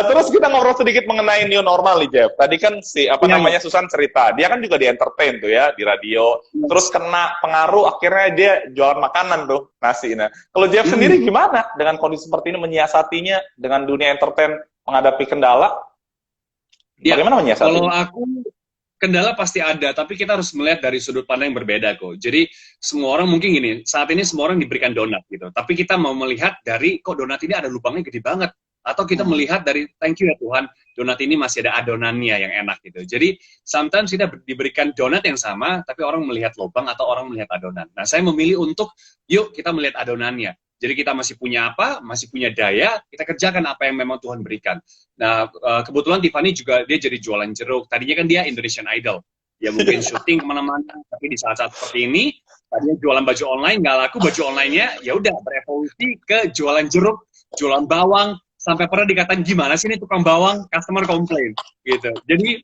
terus kita ngobrol sedikit mengenai new normal nih Jeff. Tadi kan namanya Susan cerita, dia kan juga di entertain tuh ya di radio. Terus kena pengaruh akhirnya dia jualan makanan tuh nasi. Nah, kalau Jeff sendiri gimana dengan kondisi seperti ini menyiasatinya dengan dunia entertain menghadapi kendala? Bagaimana menyiasati? Kalau aku kendala pasti ada, tapi kita harus melihat dari sudut pandang yang berbeda kok. Jadi semua orang mungkin gini, saat ini semua orang diberikan donat gitu, tapi kita mau melihat dari kok donat ini ada lubangnya gede banget, atau kita melihat dari thank you ya Tuhan, donat ini masih ada adonannya yang enak gitu. Jadi sometimes kita diberikan donat yang sama, tapi orang melihat lubang atau orang melihat adonan. Nah saya memilih untuk yuk kita melihat adonannya. Jadi kita masih punya apa, masih punya daya, kita kerjakan apa yang memang Tuhan berikan. Nah, kebetulan Tiffany juga, dia jadi jualan jeruk. Tadinya kan dia Indonesian Idol. Ya mungkin syuting kemana-mana, tapi di saat-saat seperti ini, tadinya jualan baju online, nggak laku baju online-nya, ya udah berevolusi ke jualan jeruk, jualan bawang, sampai pernah dikatain, gimana sih ini tukang bawang, customer complain, gitu. Jadi,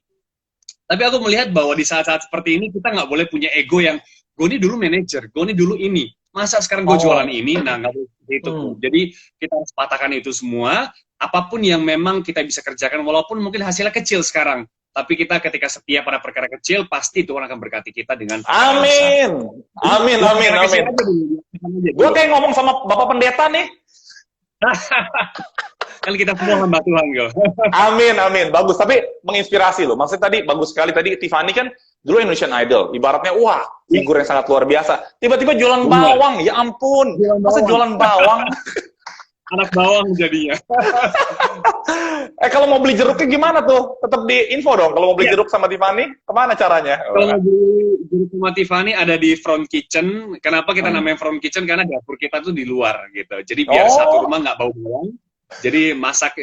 tapi aku melihat bahwa di saat-saat seperti ini, kita nggak boleh punya ego yang, gue ini dulu manajer, gue ini dulu ini. Masa sekarang gue jualan ini? Nah, nggak boleh seperti itu. Jadi, kita harus patahkan itu semua. Apapun yang memang kita bisa kerjakan, walaupun mungkin hasilnya kecil sekarang. Tapi kita ketika setia pada perkara kecil, pasti Tuhan akan berkati kita dengan perkara Amin. besar. Amin. Gue kayak ngomong sama Bapak Pendeta nih. Kan kita semua hamba Tuhan, kok. Amin. Bagus. Tapi menginspirasi loh. Maksudnya tadi, bagus sekali. Tadi Tiffany kan dulu Indonesian Idol. Ibaratnya, wah, figur yang sangat luar biasa. Tiba-tiba jualan bawang. Ya ampun. Masa jualan bawang? Anak bawang jadinya. Kalau mau beli jeruknya gimana tuh? Tetap di info dong. Kalau mau beli jeruk sama Tiffany, kemana caranya? Kalau mau beli jeruk sama Tiffany ada di front kitchen. Kenapa kita namanya front kitchen? Karena dapur kita tuh di luar gitu. Jadi biar satu rumah nggak bau bawang. Jadi masak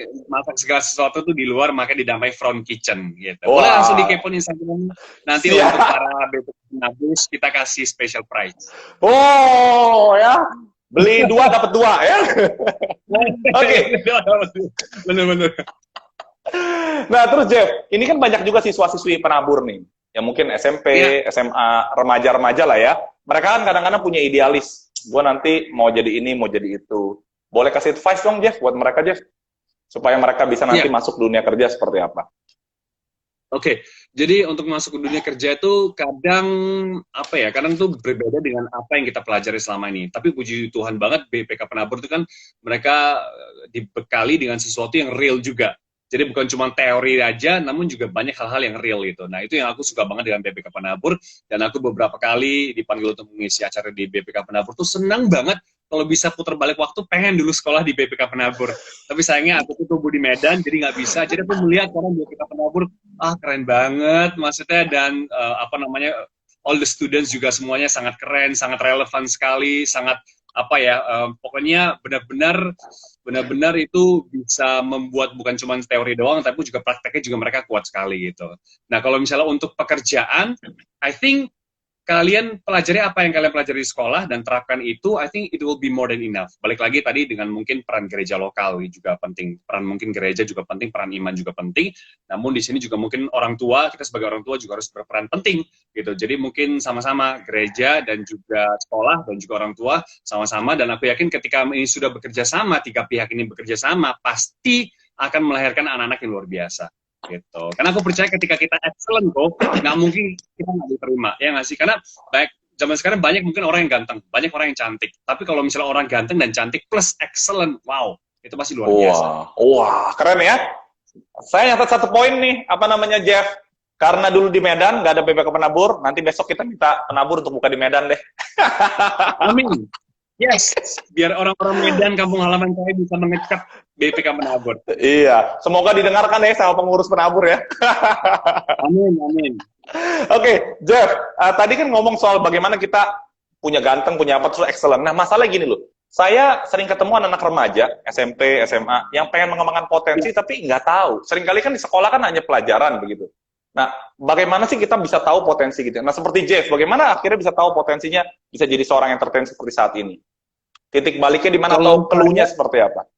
segala sesuatu tuh di luar, makanya dinamai front kitchen gitu. Boleh langsung dikepoin Instagram. Nanti untuk para BPK Penabus kita kasih special price. Oh ya. Beli 2 dapat 2 ya. Oke. Bener-bener. Nah terus Jeff, ini kan banyak juga siswa-siswi penabur nih, yang mungkin SMP, SMA, remaja-remaja lah ya. Mereka kan kadang-kadang punya idealis. Gue nanti mau jadi ini, mau jadi itu. Boleh kasih advice dong Jeff buat mereka Jeff, supaya mereka bisa nanti masuk dunia kerja seperti apa? Oke, jadi untuk masuk ke dunia kerja itu kadang tuh berbeda dengan apa yang kita pelajari selama ini. Tapi puji Tuhan banget BPK Penabur itu kan mereka dibekali dengan sesuatu yang real juga. Jadi bukan cuma teori aja, namun juga banyak hal-hal yang real gitu. Nah itu yang aku suka banget dengan BPK Penabur, dan aku beberapa kali dipanggil untuk mengisi acara di BPK Penabur tuh senang banget kalau bisa putar balik waktu, pengen dulu sekolah di BPK Penabur. Tapi sayangnya aku tuh tumbuh di Medan, jadi nggak bisa. Jadi aku melihat orang BPK Penabur, keren banget maksudnya, dan all the students juga semuanya sangat keren, sangat relevan sekali, sangat pokoknya benar-benar itu bisa membuat bukan cuma teori doang, tapi juga prakteknya juga mereka kuat sekali gitu. Nah kalau misalnya untuk pekerjaan, I think kalian pelajari apa yang kalian pelajari di sekolah dan terapkan itu, I think it will be more than enough. Balik lagi tadi dengan mungkin peran gereja lokal juga penting, peran mungkin gereja juga penting, peran iman juga penting. Namun di sini juga mungkin orang tua, kita sebagai orang tua juga harus berperan penting gitu. Jadi mungkin sama-sama gereja dan juga sekolah dan juga orang tua sama-sama, dan aku yakin ketika ini sudah bekerja sama, 3 pihak ini bekerja sama, pasti akan melahirkan anak-anak yang luar biasa. Gitu. Karena aku percaya ketika kita excellent kok, nggak mungkin kita nggak diterima, ya nggak sih? Karena baik zaman sekarang banyak mungkin orang yang ganteng, banyak orang yang cantik. Tapi kalau misalnya orang ganteng dan cantik plus excellent, wow, itu pasti luar biasa. Wah, keren ya. Saya nyatat 1 poin nih, Jeff? Karena dulu di Medan nggak ada BPK Penabur, nanti besok kita minta penabur untuk buka di Medan deh. Amin. Yes, biar orang-orang Medan kampung halaman saya bisa mengecap BPK Penabur. Iya, semoga didengarkan ya sama pengurus penabur ya. Amin, amin. Oke, Jeff, tadi kan ngomong soal bagaimana kita punya ganteng, punya apa, terus excellent. Nah, masalahnya gini loh, saya sering ketemu anak-anak remaja, SMP, SMA, yang pengen mengembangkan potensi, tapi nggak tahu. Seringkali kan di sekolah kan hanya pelajaran, begitu. Nah, bagaimana sih kita bisa tahu potensi gitu? Nah, seperti Jeff, bagaimana akhirnya bisa tahu potensinya bisa jadi seorang entertain seperti saat ini? Titik baliknya di mana atau clue-nya seperti apa?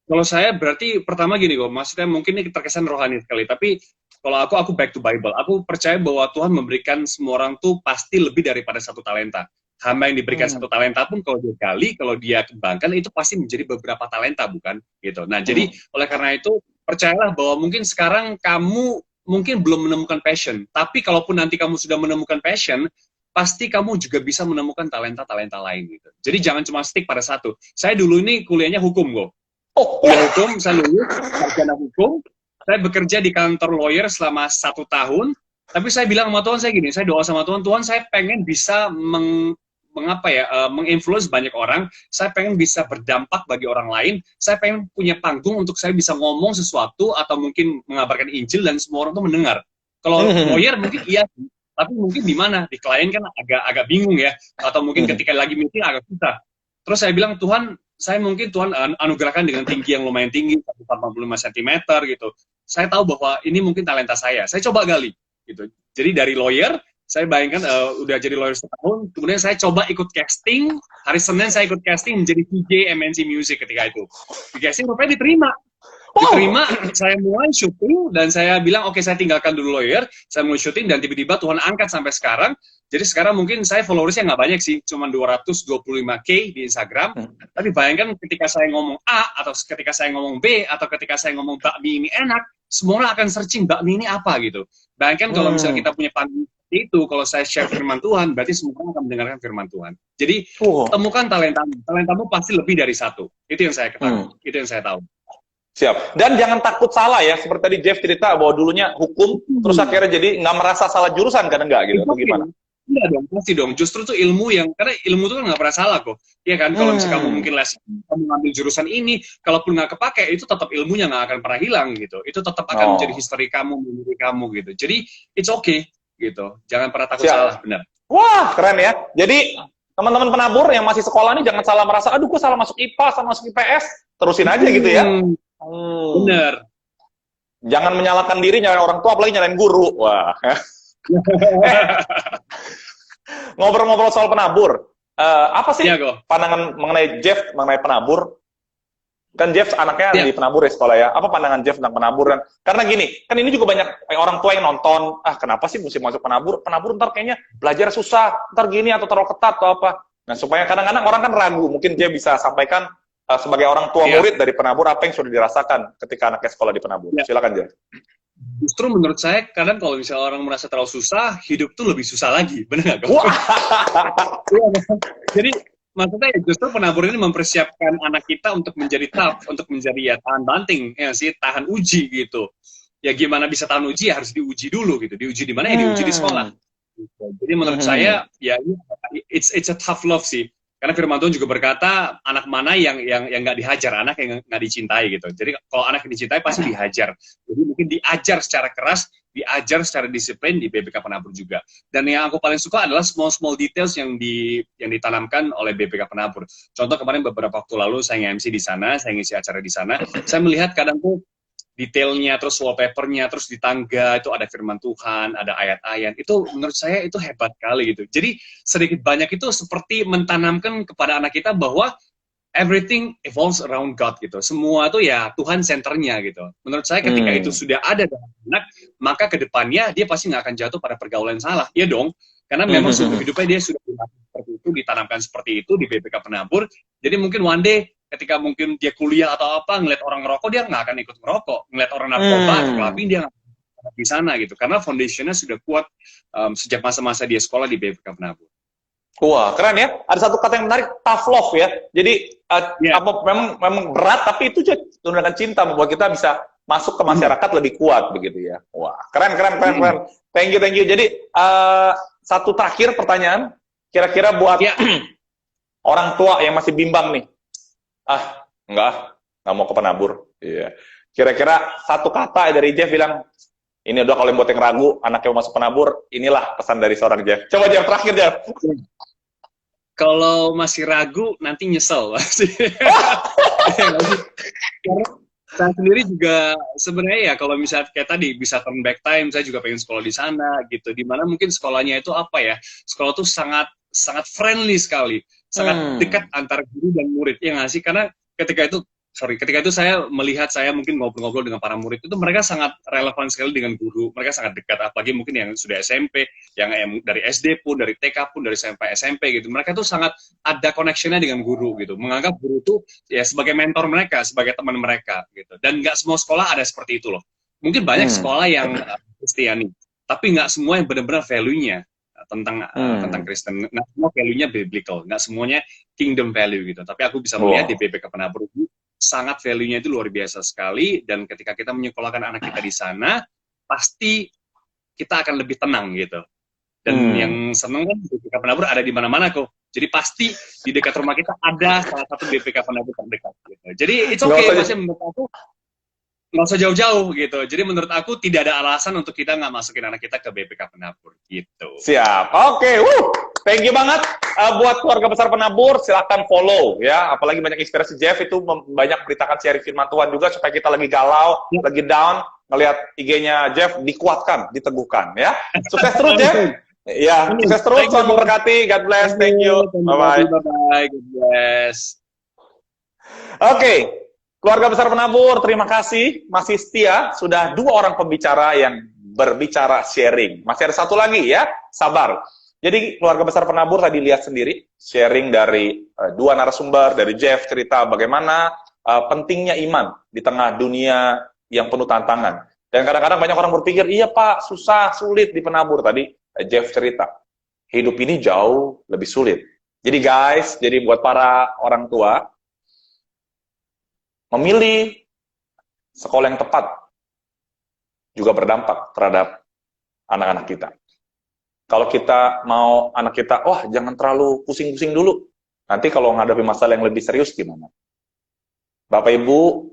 Kalau saya berarti pertama gini kok, maksudnya mungkin ini terkesan rohani sekali, tapi kalau aku back to Bible. Aku percaya bahwa Tuhan memberikan semua orang tuh pasti lebih daripada satu talenta. Hamba yang diberikan satu talenta pun kalau dia gali, kalau dia kembangkan itu pasti menjadi beberapa talenta, bukan? Gitu. Nah, jadi oleh karena itu percayalah bahwa mungkin sekarang kamu mungkin belum menemukan passion, tapi kalaupun nanti kamu sudah menemukan passion, pasti kamu juga bisa menemukan talenta-talenta lain gitu. Jadi jangan cuma stick pada satu. Saya dulu ini kuliahnya hukum kok. Kuliah hukum, saya lulus sarjana hukum. Saya bekerja di kantor lawyer selama 1 tahun. Tapi saya bilang sama Tuhan, saya gini, saya doa sama Tuhan, Tuhan saya pengen bisa menginfluence banyak orang, saya pengen bisa berdampak bagi orang lain, saya pengen punya panggung untuk saya bisa ngomong sesuatu atau mungkin mengabarkan Injil dan semua orang tuh mendengar. Kalau lawyer mungkin iya, tapi mungkin di mana? Di klien kan agak bingung ya, atau mungkin ketika lagi meeting agak susah. Terus saya bilang, Tuhan, saya mungkin Tuhan anugerahkan dengan tinggi yang lumayan tinggi, 145 cm gitu. Saya tahu bahwa ini mungkin talenta saya coba gali gitu. Jadi dari lawyer, saya bayangkan udah jadi lawyer setahun, kemudian saya coba ikut casting, hari Senin saya ikut casting menjadi DJ MNC Music ketika itu. Di casting rupanya diterima. Diterima, saya mulai syuting, dan saya bilang, oke, saya tinggalkan dulu lawyer, saya mulai syuting, dan tiba-tiba Tuhan angkat sampai sekarang. Jadi sekarang mungkin saya followersnya nggak banyak sih, cuma 225K di Instagram. Tapi bayangkan ketika saya ngomong A, atau ketika saya ngomong B, atau ketika saya ngomong bakmi ini enak, semua orang akan searching bakmi ini apa gitu. Bayangkan kalau misalnya kita punya panggung seperti itu, kalau saya share firman Tuhan, berarti semua orang akan mendengarkan firman Tuhan. Jadi temukan talentamu, talentamu pasti lebih dari satu. Itu yang saya ketahui, itu yang saya tahu. Siap. Dan jangan takut salah ya, seperti tadi Jeff cerita bahwa dulunya hukum, terus akhirnya jadi nggak merasa salah jurusan kan, enggak gitu, atau gimana? Iya dong, pasti dong. Justru tuh ilmu yang, karena ilmu itu kan nggak pernah salah kok. Iya kan, kalau misalnya kamu mungkin les, kamu ngambil jurusan ini, kalaupun nggak kepake, itu tetap ilmunya nggak akan pernah hilang gitu. Itu tetap akan menjadi history kamu, memori kamu gitu. Jadi, it's okay gitu. Jangan pernah takut salah, benar. Wah, keren ya. Jadi, teman-teman penabur yang masih sekolah nih, jangan salah merasa, aduh, gue salah masuk IPA, salah masuk IPS. Terusin aja gitu ya. Bener. Jangan menyalahkan diri, nyalain orang tua, apalagi nyalain guru. Wah. Ngobrol-ngobrol soal penabur, apa sih pandangan mengenai Jeff mengenai penabur? Kan Jeff anaknya di penabur ya sekolah ya. Apa pandangan Jeff tentang penabur? Karena gini, kan ini juga banyak orang tua yang nonton, kenapa sih mesti masuk penabur? Penabur ntar kayaknya belajar susah, ntar gini atau terlalu ketat atau apa. Nah, supaya kadang-kadang orang kan ragu, mungkin Jeff bisa sampaikan sebagai orang tua murid dari penabur apa yang sudah dirasakan ketika anaknya sekolah di penabur. Silakan Jeff. Justru menurut saya kadang kalau misalnya orang merasa terlalu susah, hidup tuh lebih susah lagi, benar nggak? Jadi maksudnya ya justru penabur ini mempersiapkan anak kita untuk menjadi tough, untuk menjadi ya tahan banting, ya sih tahan uji gitu. Ya gimana bisa tahan uji ya harus diuji dulu gitu. Diuji di mana ya diuji di sekolah. Jadi menurut saya ya it's a tough love sih. Karena firman Tuhan juga berkata, anak mana yang nggak dihajar, anak yang nggak dicintai gitu. Jadi kalau anak yang dicintai pasti dihajar. Jadi mungkin diajar secara keras, diajar secara disiplin di BPK Penabur juga. Dan yang aku paling suka adalah small details yang ditanamkan oleh BPK Penabur. Contoh kemarin beberapa waktu lalu saya nge-MC di sana, saya ngisi acara di sana, saya melihat kadang tuh detailnya, terus wallpapernya, terus di tangga itu ada firman Tuhan, ada ayat-ayat. Itu menurut saya itu hebat kali gitu. Jadi sedikit banyak itu seperti mentanamkan kepada anak kita bahwa everything evolves around God gitu. Semua itu ya Tuhan senternya gitu. Menurut saya ketika itu sudah ada dalam anak, maka kedepannya dia pasti nggak akan jatuh pada pergaulan salah. Iya dong. Karena memang seumur hidupnya dia sudah ditanamkan seperti itu di BPK Penabur. Jadi mungkin one day ketika mungkin dia kuliah atau apa, ngeliat orang ngerokok, dia nggak akan ikut ngerokok. Ngeliat orang narkoba, clubbing, dia nggak akan di sana gitu. Karena foundationnya sudah kuat sejak masa-masa dia sekolah di BPK Penabur. Wah, keren ya. Ada satu kata yang menarik, tough love ya. Jadi, memang berat, tapi itu tunjukkan cinta, membuat kita bisa masuk ke masyarakat lebih kuat, begitu ya. Wah, keren. Thank you. Jadi, satu terakhir pertanyaan, kira-kira buat orang tua yang masih bimbang nih, nggak mau ke penabur. Iya. Kira-kira satu kata dari Jeff bilang, ini udah kalau yang buat yang ragu, anaknya mau masuk penabur, inilah pesan dari seorang Jeff. Coba Jeff, terakhir Jeff. Kalau masih ragu, nanti nyesel. Karena saya sendiri juga sebenarnya ya kalau misalnya kayak tadi bisa turn back time, saya juga pengen sekolah di sana gitu. Dimana mungkin sekolahnya itu apa ya? Sekolah tuh sangat sangat friendly sekali, sangat dekat antara guru dan murid. Ya nggak sih? Karena ketika itu saya melihat saya mungkin ngobrol-ngobrol dengan para murid itu mereka sangat relevan sekali dengan guru. Mereka sangat dekat, apalagi mungkin yang sudah SMP, yang dari SD pun, dari TK pun, dari sampai SMP gitu. Mereka tuh sangat ada connection-nya dengan guru gitu. Menganggap guru tuh ya sebagai mentor mereka, sebagai teman mereka gitu. Dan nggak semua sekolah ada seperti itu loh. Mungkin banyak sekolah yang Kristiani, tapi nggak semua yang benar-benar value-nya tentang Kristen. Nggak semua value-nya biblical, nggak semuanya kingdom value gitu. Tapi aku bisa melihat di BPK Penabur sangat value-nya itu luar biasa sekali, dan ketika kita menyekolahkan anak kita di sana, pasti kita akan lebih tenang gitu. Dan yang seneng kan BPK Penabur ada di mana-mana kok. Jadi pasti di dekat rumah kita ada salah satu BPK Penabur terdekat. Gitu. Jadi it's okay, maksudnya menurut aku nggak usah jauh-jauh gitu. Jadi menurut aku tidak ada alasan untuk kita nggak masukin anak kita ke BPK Penabur gitu. Siap, oke, thank you banget buat keluarga besar Penabur. Silakan follow ya, apalagi banyak inspirasi Jeff itu banyak beritakan sharing firman Tuhan juga supaya kita lagi galau, lagi down, ngelihat IG-nya Jeff dikuatkan, diteguhkan ya. Sukses terus Jeff. Ya, sukses terus, Tuhan memberkati. God bless, thank you. Bye-bye. Bye-bye, God bless. Oke. Keluarga besar Penabur, terima kasih masih setia, sudah 2 orang pembicara yang berbicara sharing. Masih ada satu lagi ya, sabar. Jadi keluarga besar Penabur tadi lihat sendiri, sharing dari 2 narasumber, dari Jeff cerita bagaimana pentingnya iman di tengah dunia yang penuh tantangan. Dan kadang-kadang banyak orang berpikir, iya Pak, susah, sulit di Penabur. Tadi Jeff cerita, hidup ini jauh lebih sulit. Jadi guys, jadi buat para orang tua, memilih sekolah yang tepat juga berdampak terhadap anak-anak kita. Kalau kita mau anak kita, jangan terlalu pusing-pusing dulu. Nanti kalau menghadapi masalah yang lebih serius gimana? Bapak Ibu,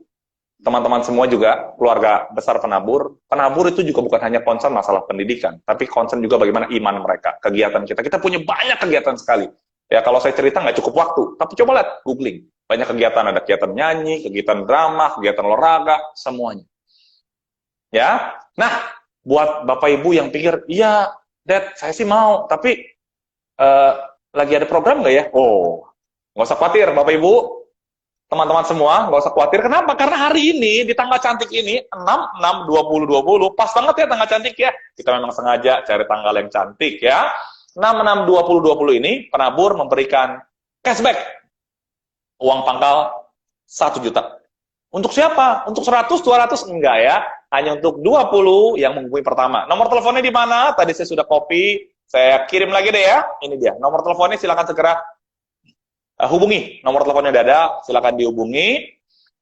teman-teman semua juga, keluarga besar Penabur. Penabur itu juga bukan hanya concern masalah pendidikan, tapi concern juga bagaimana iman mereka, kegiatan kita. Kita punya banyak kegiatan sekali. Ya kalau saya cerita nggak cukup waktu, tapi coba lihat, googling. Banyak kegiatan, ada kegiatan nyanyi, kegiatan drama, kegiatan olahraga, semuanya. Ya, nah, buat Bapak Ibu yang pikir, iya, Dad, saya sih mau, tapi lagi ada program nggak ya? Nggak usah khawatir, Bapak Ibu, teman-teman semua, nggak usah khawatir. Kenapa? Karena hari ini, di tanggal cantik ini, 6/6/2020, pas banget ya tanggal cantik ya. Kita memang sengaja cari tanggal yang cantik ya. 6/6/2020 ini, Penabur memberikan cashback. Uang pangkal 1 juta. Untuk siapa? Untuk 100, 200? Enggak ya. Hanya untuk 20 yang menghubungi pertama. Nomor teleponnya di mana? Tadi saya sudah copy. Saya kirim lagi deh ya. Ini dia. Nomor teleponnya silakan segera hubungi. Nomor teleponnya ada. Silakan dihubungi.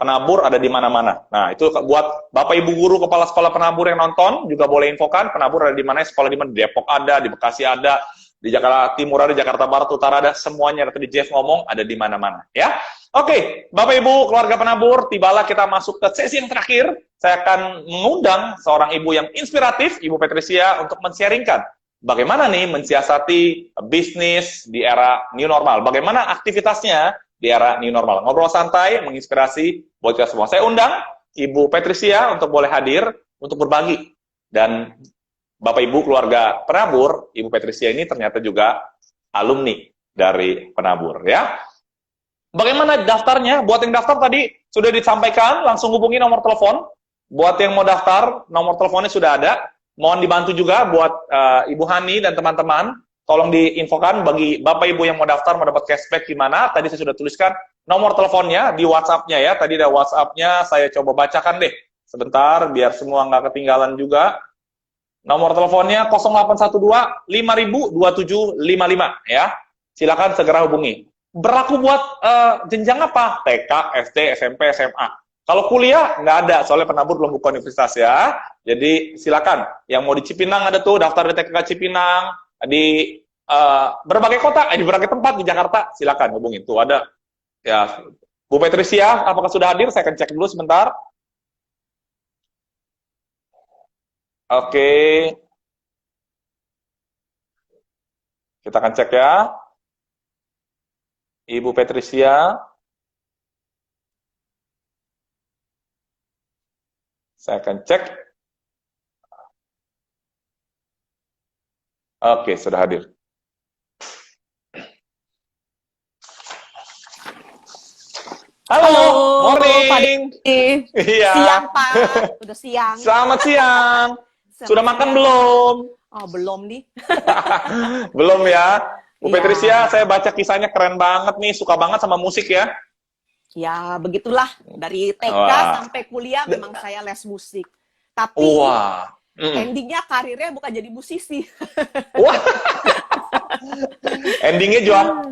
Penabur ada di mana-mana. Nah, itu buat Bapak Ibu guru kepala sekolah Penabur yang nonton juga boleh infokan Penabur ada di mana, sekolah di mana, di Depok ada, di Bekasi ada, di Jakarta Timur ada, di Jakarta Barat, Utara ada, semuanya tadi Jeff ngomong ada di mana-mana ya. Oke, Bapak Ibu keluarga Penabur, tibalah kita masuk ke sesi yang terakhir. Saya akan mengundang seorang ibu yang inspiratif, Ibu Patricia, untuk men-sharingkan bagaimana nih mensiasati bisnis di era new normal, bagaimana aktivitasnya di era new normal. Ngobrol santai, menginspirasi buat kita semua. Saya undang Ibu Patricia untuk boleh hadir untuk berbagi. Dan Bapak Ibu keluarga Penabur, Ibu Patricia ini ternyata juga alumni dari Penabur ya. Bagaimana daftarnya? Buat yang daftar tadi sudah disampaikan, langsung hubungi nomor telepon. Buat yang mau daftar, nomor teleponnya sudah ada. Mohon dibantu juga buat Ibu Hani dan teman-teman. Tolong diinfokan bagi Bapak Ibu yang mau daftar, mau dapat cashback gimana. Tadi saya sudah tuliskan nomor teleponnya di WhatsApp-nya ya. Tadi ada WhatsApp-nya, saya coba bacakan deh. Sebentar, biar semua nggak ketinggalan juga. Nomor teleponnya 0812 5000 2755 ya. Silakan segera hubungi. Berlaku buat jenjang apa? TK, SD, SMP, SMA. Kalau kuliah nggak ada, soalnya Penabur belum buka universitas ya. Jadi silakan. Yang mau di Cipinang ada tuh, daftar di TK Cipinang. Di berbagai kota, di berbagai tempat di Jakarta, silakan hubungi. Tuh ada ya Bu Patricia, apakah sudah hadir? Saya akan cek dulu sebentar. Oke, kita akan cek ya. Ibu Patricia. Saya akan cek. Oke, sudah hadir. Halo, morning. Iya. Siang, Pak. Udah siang. Selamat siang. Sudah makan belum? Oh, belum nih. Belum ya. Bu Iya. Patricia, saya baca kisahnya keren banget nih, suka banget sama musik ya. Ya, begitulah. Dari TK Wah. sampai kuliah memang saya les musik. Tapi Wah. endingnya karirnya bukan jadi musisi. Wah. Endingnya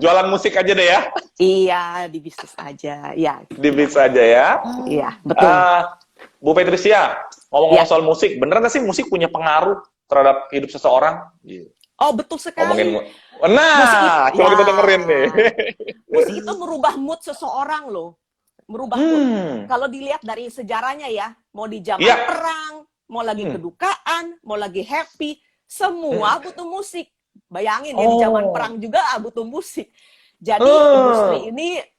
jualan musik aja deh ya. Iya, di bisnis aja. Ya, Di bis aja ya. iya, betul. Bu Patricia, ngomong-ngomong Ya. soal musik, bener nggak sih musik punya pengaruh terhadap hidup seseorang? Oh, betul sekali. Ngomongin, Musik nah, itu- coba ya. kita dengerin nih. Musik itu merubah mood seseorang loh. Merubah mood. Hmm. Kalau dilihat dari sejarahnya ya, mau di zaman Iya. perang, mau lagi kedukaan, mau lagi happy, semua butuh musik. Bayangin ya, di zaman Oh. perang juga butuh musik. Jadi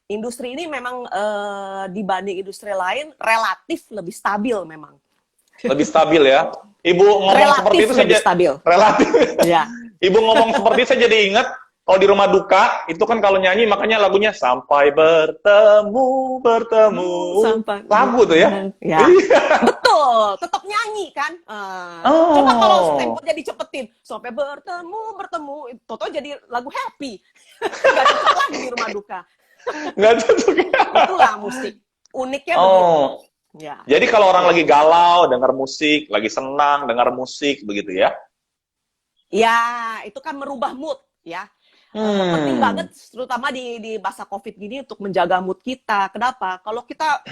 industri ini memang dibanding industri lain relatif lebih stabil memang. Lebih stabil ya. Ibu ngomong seperti itu Relatif saya lebih jadi stabil. relatif. Ya. Ibu ngomong seperti itu saya jadi ingat kalau di rumah duka itu kan kalau nyanyi makanya lagunya sampai bertemu Sampai- lagu tuh ya. Ya. Betul, tetap nyanyi kan. Oh. Coba kalau temponya dicepetin, sampai bertemu, toto jadi lagu happy. Gak cocok lagi di rumah duka. Nggak cocok ya. Itulah musik. Uniknya begitu. Oh. Ya. Jadi kalau orang lagi galau dengar musik, lagi senang dengar musik begitu ya. Ya, itu kan merubah mood ya. Penting banget terutama di masa Covid gini untuk menjaga mood kita. Kenapa? Kalau kita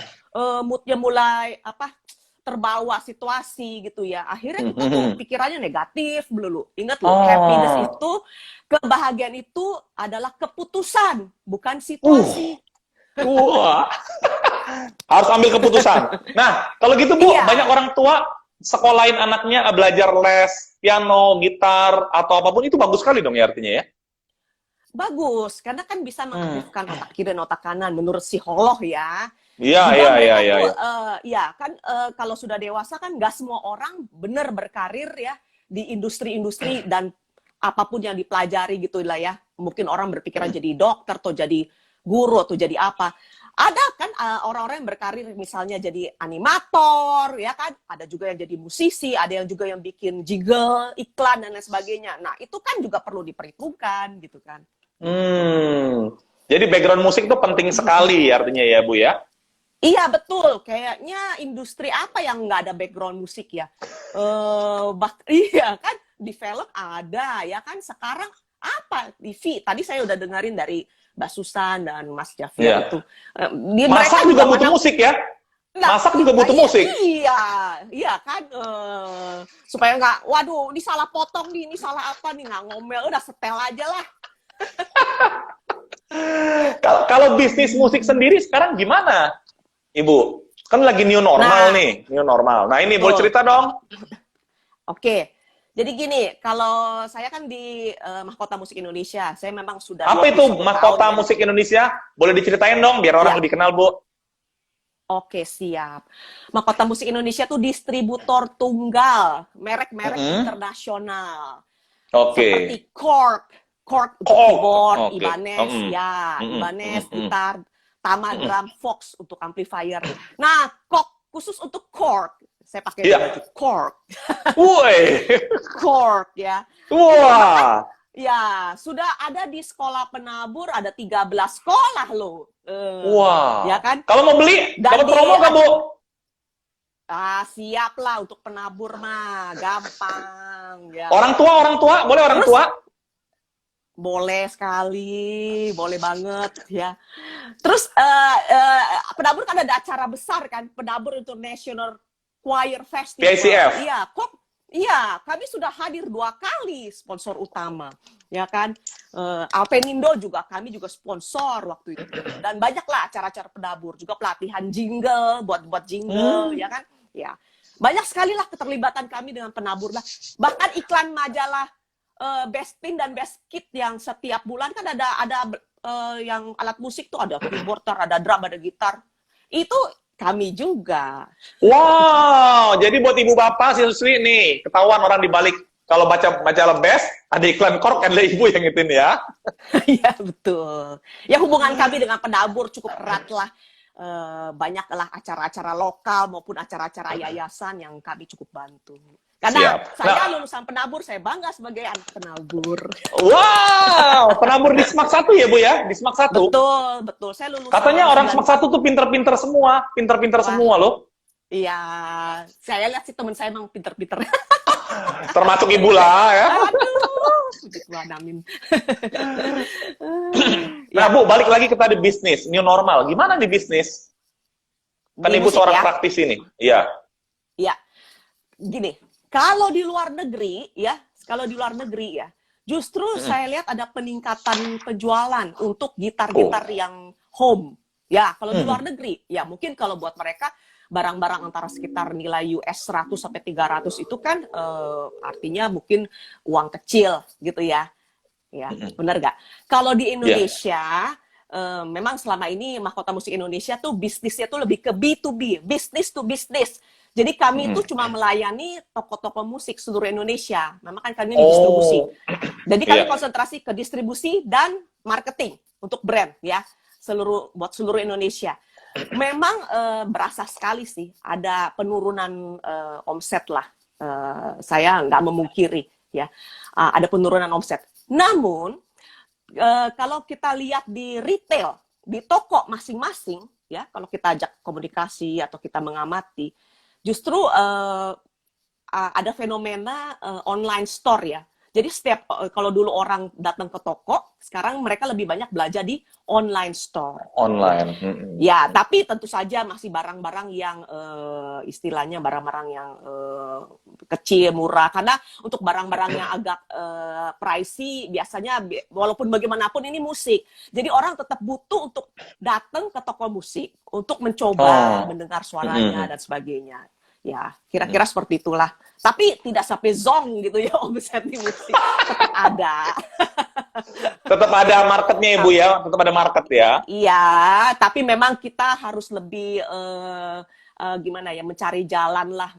moodnya mulai terbawa situasi gitu ya, akhirnya kita tuh pikirannya negatif melulu. Ingat loh, happiness itu, kebahagiaan itu adalah keputusan, bukan situasi. Wah. Harus ambil keputusan. Nah, kalau gitu Bu, Iya. banyak orang tua sekolahin anaknya belajar les, piano, gitar, atau apapun itu bagus sekali dong ya artinya ya. Bagus, karena kan bisa mengaktifkan otak kiri dan otak kanan menurut psikolog ya. Iya, Juga iya, mereka iya, tuh, iya. ya kan kalau sudah dewasa kan nggak semua orang benar berkarir ya di industri-industri dan apapun yang dipelajari gitu lah ya. Mungkin orang berpikiran jadi dokter atau jadi guru atau jadi apa. Ada kan orang-orang yang berkarir misalnya jadi animator ya kan. Ada juga yang jadi musisi, ada yang juga yang bikin jingle, iklan dan lain sebagainya. Nah itu kan juga perlu diperhitungkan gitu kan. Jadi background musik itu penting sekali artinya ya Bu ya. Iya betul, kayaknya industri apa yang nggak ada background musik ya? Iya kan, di film ada ya kan. Sekarang apa TV? Tadi saya udah dengerin dari Mbak Susan dan Mas Jafir Iya. itu. Masak juga butuh musik ya. Masak juga butuh musik. Iya, iya kan. Supaya nggak, waduh, ini salah potong nih, ini salah apa nih, nggak ngomel, udah setel aja lah. Kalau bisnis musik sendiri sekarang gimana, Ibu? Kan lagi new normal nih, new normal. Nah ini boleh Betul. cerita dong? Oke. Jadi gini, kalau saya kan di Mahkota Musik Indonesia, saya memang sudah Apa itu 21 Mahkota tahun ya. Musik Indonesia? Boleh diceritain dong biar orang Ya. lebih kenal, Bu. Oke, siap. Mahkota Musik Indonesia tuh distributor tunggal, merek-merek internasional. Oke. Seperti Korg untuk Korg, keyboard, oke. Ibanez, ya, Ibanez, gitar, Tama drum, Fox untuk amplifier. Nah, khusus untuk Korg, saya pakai Iya. baju Korg, Woi. Korg ya. Wah. Ya, sudah ada di sekolah penabur, ada 13 sekolah loh. Wah. Ya kan? Kalau mau beli, Dan dapat di- promo nggak, Bu? Siap lah untuk penabur mah, gampang. Ya. Orang tua, boleh orang Terus- tua? Boleh sekali, boleh banget ya. Terus penabur kan ada acara besar kan, penabur International Choir Festival. PICF. Iya, kok Iya, kami sudah hadir 2 kali sponsor utama, ya kan? Alpenindo juga kami juga sponsor waktu itu, dan banyaklah acara-acara penabur, juga pelatihan jingle, buat jingle, ya kan? Ya, banyak sekali lah keterlibatan kami dengan penabur lah. Bahkan iklan majalah Best Pin dan Best Kit yang setiap bulan kan ada yang alat musik tuh, ada keyboarder, ada drum, ada gitar. Itu kami juga. Wow, jadi buat ibu bapak siswi nih, ketahuan orang di balik kalau baca majalah Best, ada iklan kork, ada ibu yang itu ya. Iya, betul. Ya, hubungan kami dengan penabur cukup erat lah. Banyaklah acara-acara lokal maupun acara-acara yayasan yang kami cukup bantu. Karena Siap. saya lulusan penabur, saya bangga sebagai anak penabur. Wow, penabur di SMAK 1 ya Bu ya? Di SMAK 1? Betul, betul. Saya lulusan Katanya orang 9. SMAK 1 tuh pinter-pinter semua, semua loh. Iya, saya lihat sih teman saya emang pinter-pinter. Termasuk ibu lah ya. Aduh, puji Tuhan, amin. Nah Bu, balik lagi ke tadi bisnis, new normal. Gimana di bisnis? Kan Di ibu musik, seorang ya? praktisi nih. Iya. Iya, gini, kalau di luar negeri ya, justru saya lihat ada peningkatan penjualan untuk gitar-gitar yang home. Ya, kalau di luar negeri, ya mungkin kalau buat mereka barang-barang antara sekitar nilai US 100 sampai 300 itu kan artinya mungkin uang kecil gitu ya. Ya, benar nggak? Kalau di Indonesia, memang selama ini Mahkota Musik Indonesia tuh bisnisnya tuh lebih ke B2B, business to business. Jadi kami itu cuma melayani toko-toko musik seluruh Indonesia. Memang kan kami ini distribusi. Jadi kami konsentrasi ke distribusi dan marketing untuk brand ya, buat seluruh Indonesia. Memang berasa sekali sih ada penurunan omset lah. Saya nggak memungkiri ya, ada penurunan omset. Namun kalau kita lihat di retail, di toko masing-masing ya, kalau kita ajak komunikasi atau kita mengamati, justru ada fenomena online store ya. Jadi kalau dulu orang datang ke toko, sekarang mereka lebih banyak belajar di online store. Online. Ya, tapi tentu saja masih barang-barang yang istilahnya barang-barang yang kecil, murah. Karena untuk barang-barang yang agak pricey, biasanya walaupun bagaimanapun ini musik. Jadi orang tetap butuh untuk datang ke toko musik untuk mencoba mendengar suaranya dan sebagainya. Ya, kira-kira seperti itulah. Tapi tidak sampai zong gitu ya omset di musik. Tetap ada. Tetap ada marketnya Ibu ya, tetap ada market ya. Iya, tapi memang kita harus lebih gimana ya, mencari jalan lah.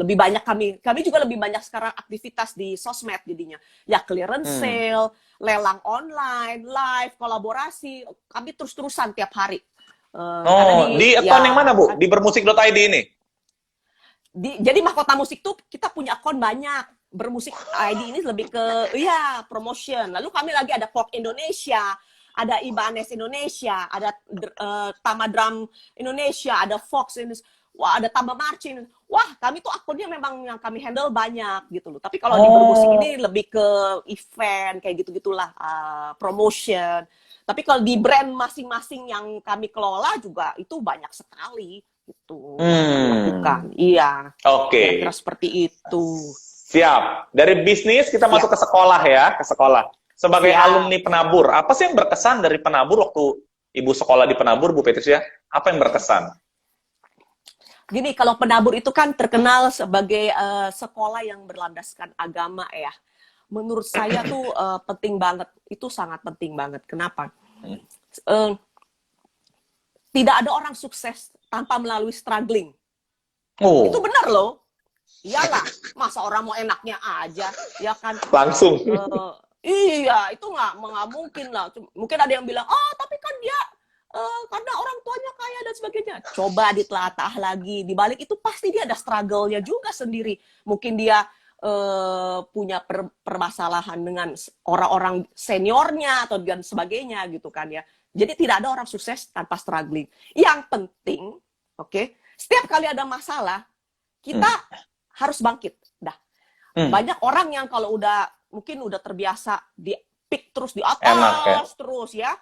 Lebih banyak kami juga lebih banyak sekarang aktivitas di sosmed jadinya. Ya, clearance sale, lelang online, live, kolaborasi. Kami terus-terusan tiap hari. Di akun yang mana Bu? Di bermusik.id ini? Jadi Mahkota Musik tuh kita punya akun banyak. Bermusik ID ini lebih ke promotion. Lalu kami lagi ada Folk Indonesia, ada Ibanez Indonesia, ada Tama Drum Indonesia, ada Fox Indonesia, wah ada Tama Marching. Wah, kami tuh akunnya memang yang kami handle banyak gitu loh. Tapi kalau di bermusik ini lebih ke event kayak gitu-gitulah, promotion. Tapi kalau di brand masing-masing yang kami kelola juga itu banyak sekali gitu lakukan. Iya. Oke. Kira-kira seperti itu. Siap. Dari bisnis kita masuk ke sekolah ya, ke sekolah. Sebagai alumni penabur, apa sih yang berkesan dari penabur waktu Ibu sekolah di penabur, Bu Patricia? Apa yang berkesan? Gini, kalau penabur itu kan terkenal sebagai sekolah yang berlandaskan agama ya. Menurut saya tuh penting banget. Itu sangat penting banget. Kenapa? Tidak ada orang sukses tanpa melalui struggling. Itu benar loh. Iyalah, masa orang mau enaknya aja, ya kan? Langsung. Iya, itu nggak mungkin lah. Mungkin ada yang bilang, oh tapi kan dia karena orang tuanya kaya dan sebagainya. Coba ditelatah lagi. Di balik itu pasti dia ada struggle-nya juga sendiri. Mungkin dia punya permasalahan dengan orang-orang seniornya atau dan sebagainya gitu kan ya. Jadi tidak ada orang sukses tanpa struggling. Yang penting, setiap kali ada masalah, kita harus bangkit. Banyak orang yang kalau mungkin udah terbiasa di peak terus di atas terus ya.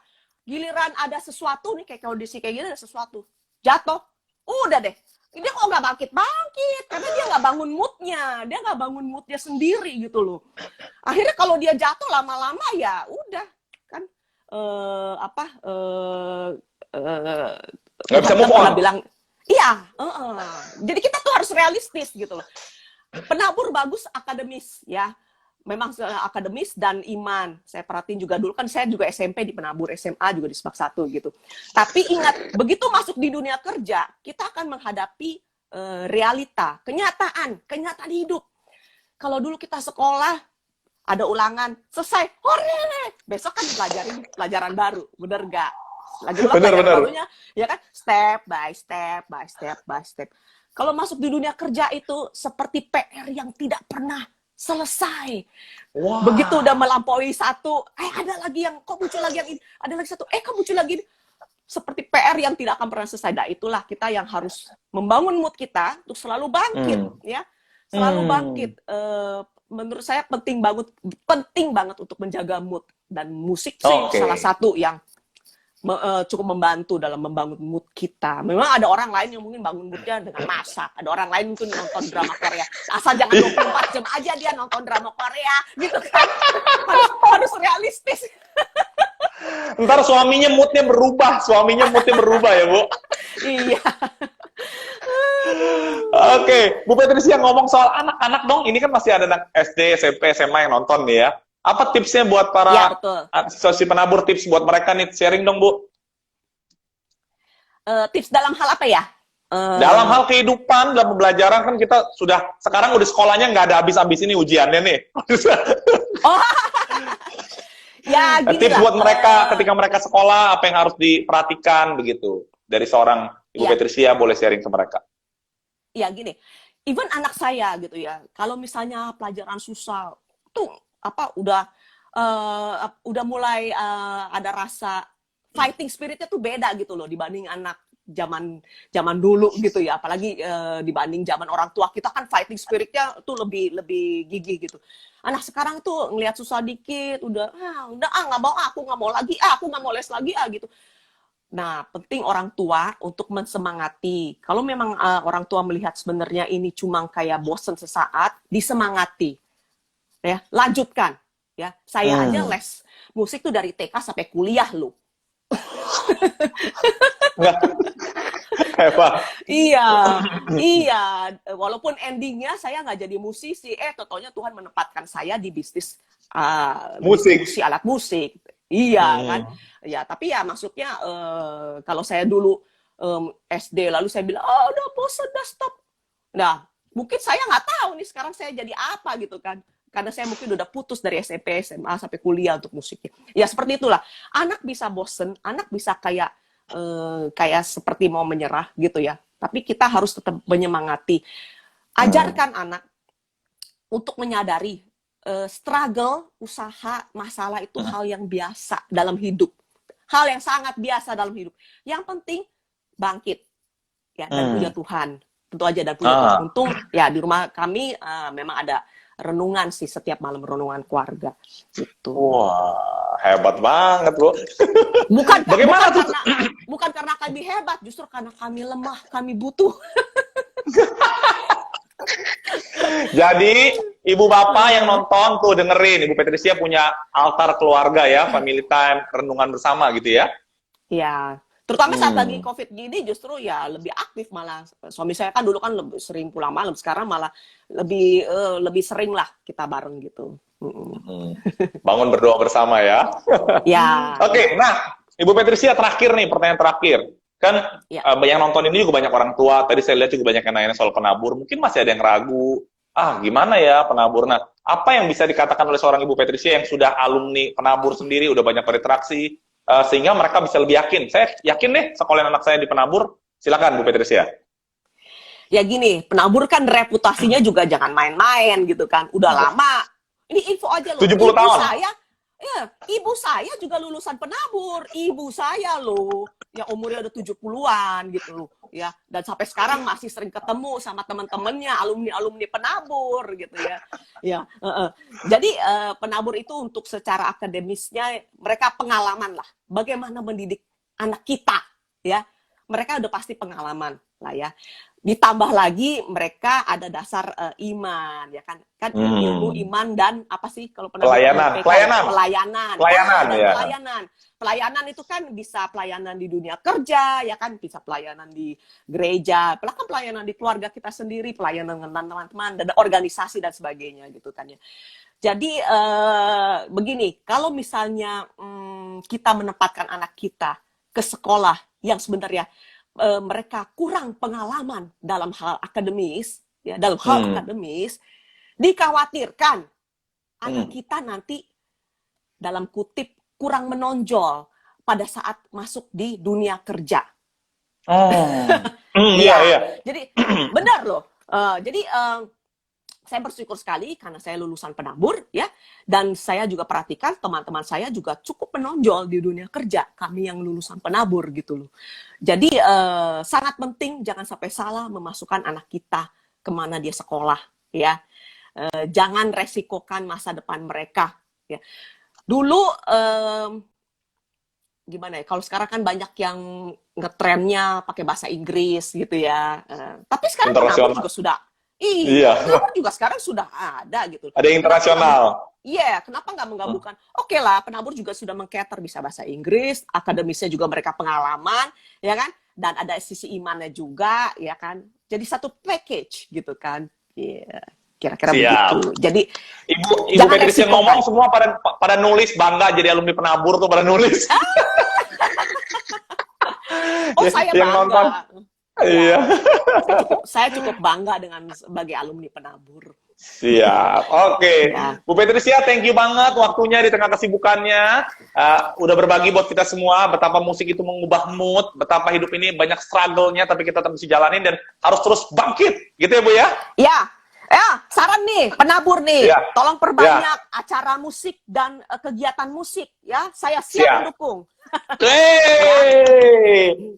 Giliran ada sesuatu nih kayak kondisi kayak gini ada sesuatu, jatuh, udah deh Dia kok nggak bangkit-bangkit, karena dia nggak bangun moodnya sendiri gitu loh. Akhirnya kalau dia jatuh lama-lama ya udah kan Nggak bisa Tuhan move kan pernah on. bilang, iya, jadi kita tuh harus realistis gitu loh. Penabur bagus akademis ya, memang akademis dan iman. Saya perhatiin juga dulu kan saya juga SMP di penabur, SMA juga di Semak 1 gitu. Tapi ingat, begitu masuk di dunia kerja, kita akan menghadapi realita, kenyataan hidup. Kalau dulu kita sekolah, ada ulangan, selesai, hore! Besok kan pelajaran baru, bener nggak? Lagi ulang Bener, pelajaran bener. barunya, ya kan? Step by step. Kalau masuk di dunia kerja itu seperti PR yang tidak pernah selesai. Wah. Begitu udah melampaui satu, ada lagi yang, kok muncul lagi yang ini, ada lagi satu, kok muncul lagi ini. Seperti PR yang tidak akan pernah selesai. Nah, itulah kita yang harus membangun mood kita untuk selalu bangkit, ya. Selalu bangkit. Menurut saya penting banget untuk menjaga mood. Dan musik sih salah satu yang cukup membantu dalam membangun mood kita. Memang ada orang lain yang mungkin bangun moodnya dengan masak. Ada orang lain mungkin nonton drama Korea. Asal jangan 24 jam aja dia nonton drama Korea, gitu kan. Harus realistis. Ntar suaminya moodnya berubah ya, Bu. Iya. Oke, Bu Patricia ngomong soal anak-anak dong. Ini kan masih ada anak SD, SMP, SMA yang nonton nih ya. Apa tipsnya buat para Ya, betul. sesi penabur, tips buat mereka nih, sharing dong, Bu. Tips dalam hal apa ya? Dalam hal kehidupan, dalam pembelajaran kan kita sekarang udah sekolahnya nggak ada habis-habis ini ujiannya nih. Oh, ya gini Tips lah. buat mereka ketika mereka sekolah, apa yang harus diperhatikan begitu. Dari seorang Ibu Ya. Patricia boleh sharing ke mereka. Ya gini, even anak saya gitu ya, kalau misalnya pelajaran susah, tuh udah mulai ada rasa fighting spiritnya tuh beda gitu loh dibanding anak zaman dulu gitu ya, apalagi dibanding zaman orang tua kita kan fighting spiritnya tuh lebih gigih gitu. Anak sekarang tuh ngelihat susah dikit udah nggak mau, aku nggak mau lagi, aku nggak mau les lagi gitu. Nah, penting orang tua untuk mensemangati. Kalau memang orang tua melihat sebenarnya ini cuma kayak bosen sesaat, disemangati. Ya, lanjutkan. Ya, saya aja les musik tuh dari TK sampai kuliah loh. Hebat. Iya. Walaupun endingnya saya nggak jadi musisi, totonya Tuhan menempatkan saya di bisnis Musik. distribusi alat musik. Iya kan. Ya, tapi ya maksudnya kalau saya dulu SD lalu saya bilang, udah bosan, udah stop. Nah, mungkin saya nggak tahu nih sekarang saya jadi apa gitu kan. Karena saya mungkin udah putus dari SMP, SMA sampai kuliah untuk musiknya. Ya seperti itulah. Anak bisa bosen, anak bisa kayak seperti mau menyerah gitu ya. Tapi kita harus tetap menyemangati. Ajarkan anak untuk menyadari struggle, usaha, masalah itu hal yang biasa dalam hidup. Hal yang sangat biasa dalam hidup. Yang penting bangkit. Ya, dan punya Tuhan. Tentu aja dan punya Tuhan. Untung ya di rumah kami memang ada renungan sih setiap malam, renungan keluarga gitu. Wah, hebat banget, Bu. Bukan karena kami hebat, justru karena kami lemah, kami butuh. Jadi, ibu bapak yang nonton tuh dengerin, Ibu Patricia punya altar keluarga ya, family time, renungan bersama gitu ya. Ya, terutama saat lagi COVID gini justru ya lebih aktif malah. Suami saya kan dulu kan lebih sering pulang malam, sekarang malah lebih sering lah kita bareng gitu. Bangun berdoa bersama ya. Ya. Oke, nah Ibu Patricia terakhir nih, pertanyaan terakhir. Kan yang nonton ini juga banyak orang tua, tadi saya lihat juga banyak yang nanya soal penabur, mungkin masih ada yang ragu, gimana ya penabur. Nah, apa yang bisa dikatakan oleh seorang Ibu Patricia yang sudah alumni penabur sendiri, udah banyak berinteraksi, sehingga mereka bisa lebih yakin. Saya yakin deh sekolahin anak saya di penabur. Silakan Bu Patricia. Ya gini, penabur kan reputasinya juga jangan main-main gitu kan. Udah lama. Ini info aja loh. 70 tahun. Ibu saya juga lulusan penabur. Ibu saya loh, yang umurnya udah 70-an gitu loh, ya. Dan sampai sekarang masih sering ketemu sama teman-temannya, alumni-alumni penabur gitu ya. Ya, jadi penabur itu untuk secara akademisnya mereka pengalaman lah. Bagaimana mendidik anak kita, ya. Mereka udah pasti pengalaman lah ya. ditambah lagi mereka ada dasar iman, ya kan? Kan ilmu iman dan apa sih kalau pernah Pelayanan. pelayanan. Dan Ya. Pelayanan itu kan bisa pelayanan di dunia kerja, ya kan? Bisa pelayanan di gereja, bahkan pelayanan di keluarga kita sendiri, pelayanan dengan teman-teman, dan organisasi dan sebagainya gitu kan ya. Jadi begini, kalau misalnya kita menempatkan anak kita ke sekolah yang sebenarnya mereka kurang pengalaman dalam hal akademis, ya dikhawatirkan anak kita nanti dalam kutip kurang menonjol pada saat masuk di dunia kerja. Iya. Jadi benar loh. Jadi saya bersyukur sekali karena saya lulusan penabur, ya, dan saya juga perhatikan teman-teman saya juga cukup menonjol di dunia kerja, kami yang lulusan penabur gitu loh. Jadi sangat penting jangan sampai salah memasukkan anak kita kemana dia sekolah, ya. Jangan resikokan masa depan mereka, ya. Dulu gimana ya? Kalau sekarang kan banyak yang ngetrennya pakai bahasa Inggris gitu ya. Tapi sekarang penabur juga sudah. Iya, penabur juga sekarang sudah ada gitu. Ada yang internasional. Iya, kenapa nggak menggabungkan? Oke lah, penabur juga sudah mengcater bisa bahasa Inggris, akademisnya juga mereka pengalaman, ya kan? Dan ada sisi imannya juga, ya kan? Jadi satu package gitu kan? Iya, kira-kira begitu. Jadi Ibu Patricia ngomong semua pada nulis bangga jadi alumni penabur tuh pada nulis. Oh, saya yang bangga. Nonton. Iya. Saya cukup bangga dengan sebagai alumni penabur. Siap. Oke. Ya. Bu Patricia, thank you banget waktunya di tengah kesibukannya. Udah berbagi buat kita semua betapa musik itu mengubah mood, betapa hidup ini banyak struggle-nya tapi kita tetap bisa jalanin dan harus terus bangkit. Gitu ya, Bu ya? Ya. Ya, saran nih, penabur nih, tolong perbanyak acara musik dan kegiatan musik, ya. Saya siap mendukung.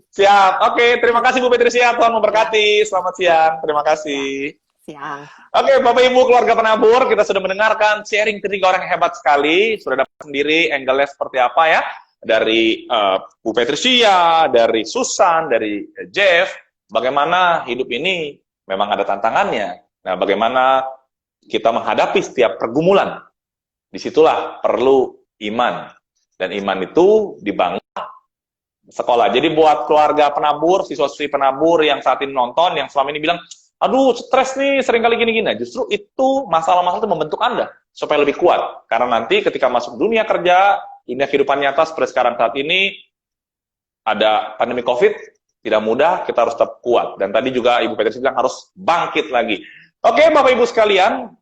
Siap. Oke, terima kasih Bu Patricia. Tuhan memberkati. Selamat siang. Terima kasih. Siang. Oke, Bapak Ibu keluarga penabur, kita sudah mendengarkan sharing ketiga orang yang hebat sekali. Sudah dapat sendiri angle-nya seperti apa ya. Dari Bu Patricia, dari Susan, dari Jeff. Bagaimana hidup ini memang ada tantangannya. Nah, bagaimana kita menghadapi setiap pergumulan. Disitulah perlu iman. Dan iman itu dibangun sekolah. Jadi buat keluarga penabur, siswa-siswi penabur yang saat ini nonton, yang selama ini bilang, aduh stres nih, sering kali gini-gini. Justru itu masalah-masalah itu membentuk Anda supaya lebih kuat. Karena nanti ketika masuk dunia kerja, dunia kehidupan nyata seperti sekarang saat ini, ada pandemi COVID, tidak mudah, kita harus tetap kuat. Dan tadi juga Ibu Patricia bilang harus bangkit lagi. Oke, Bapak Ibu sekalian,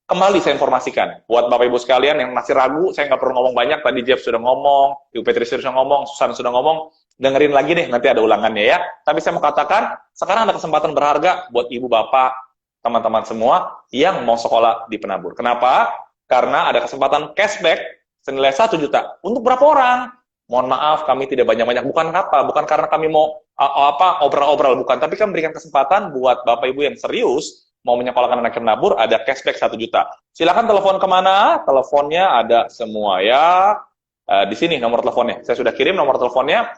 kembali saya informasikan. Buat Bapak Ibu sekalian yang masih ragu, saya nggak perlu ngomong banyak, tadi Jeff sudah ngomong, Ibu Patricia sudah ngomong, Susan sudah ngomong, dengerin lagi deh, nanti ada ulangannya ya. Tapi saya mau katakan, sekarang ada kesempatan berharga buat Ibu Bapak, teman-teman semua, yang mau sekolah di penabur. Kenapa? Karena ada kesempatan cashback senilai 1 juta. Untuk berapa orang? Mohon maaf, kami tidak banyak-banyak. Bukan karena kami mau obrol-obrol, bukan. Tapi kami memberikan kesempatan buat Bapak Ibu yang serius, mau menyekolahkan anak penabur, ada cashback 1 juta. Silakan telepon kemana? Teleponnya ada semua ya. Di sini nomor teleponnya. Saya sudah kirim nomor teleponnya.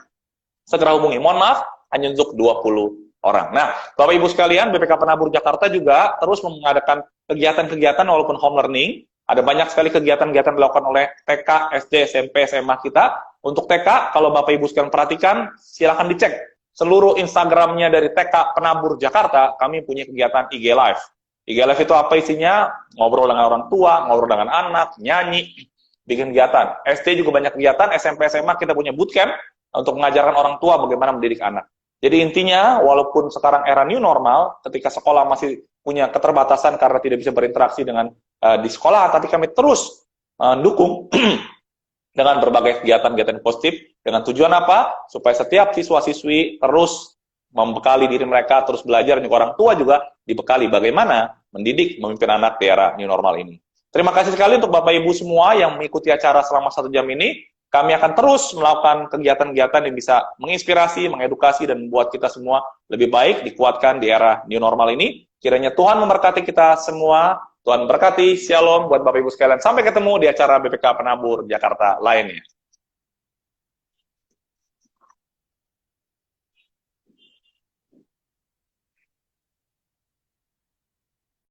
Segera hubungi. Mohon maaf, hanya untuk 20 orang. Nah, Bapak Ibu sekalian, BPK Penabur Jakarta juga terus mengadakan kegiatan-kegiatan walaupun home learning. Ada banyak sekali kegiatan-kegiatan dilakukan oleh TK, SD, SMP, SMA kita. Untuk TK, kalau Bapak Ibu sekalian perhatikan, silakan dicek. Seluruh Instagramnya dari TK Penabur Jakarta, kami punya kegiatan IG Live. IG Live itu apa isinya? Ngobrol dengan orang tua, ngobrol dengan anak, nyanyi, bikin kegiatan. SD juga banyak kegiatan, SMP, SMA kita punya bootcamp untuk mengajarkan orang tua bagaimana mendidik anak. Jadi intinya, walaupun sekarang era new normal, ketika sekolah masih punya keterbatasan karena tidak bisa berinteraksi dengan di sekolah, tapi kami terus mendukung dengan berbagai kegiatan-kegiatan positif, dengan tujuan apa? Supaya setiap siswa-siswi terus membekali diri mereka, terus belajar, juga orang tua juga dibekali bagaimana mendidik, memimpin anak di era new normal ini. Terima kasih sekali untuk Bapak Ibu semua yang mengikuti acara selama 1 jam ini. Kami akan terus melakukan kegiatan-kegiatan yang bisa menginspirasi, mengedukasi, dan membuat kita semua lebih baik, dikuatkan di era new normal ini. Kiranya Tuhan memberkati kita semua. Tuhan berkati, shalom buat Bapak Ibu sekalian. Sampai ketemu di acara BPK Penabur Jakarta lainnya.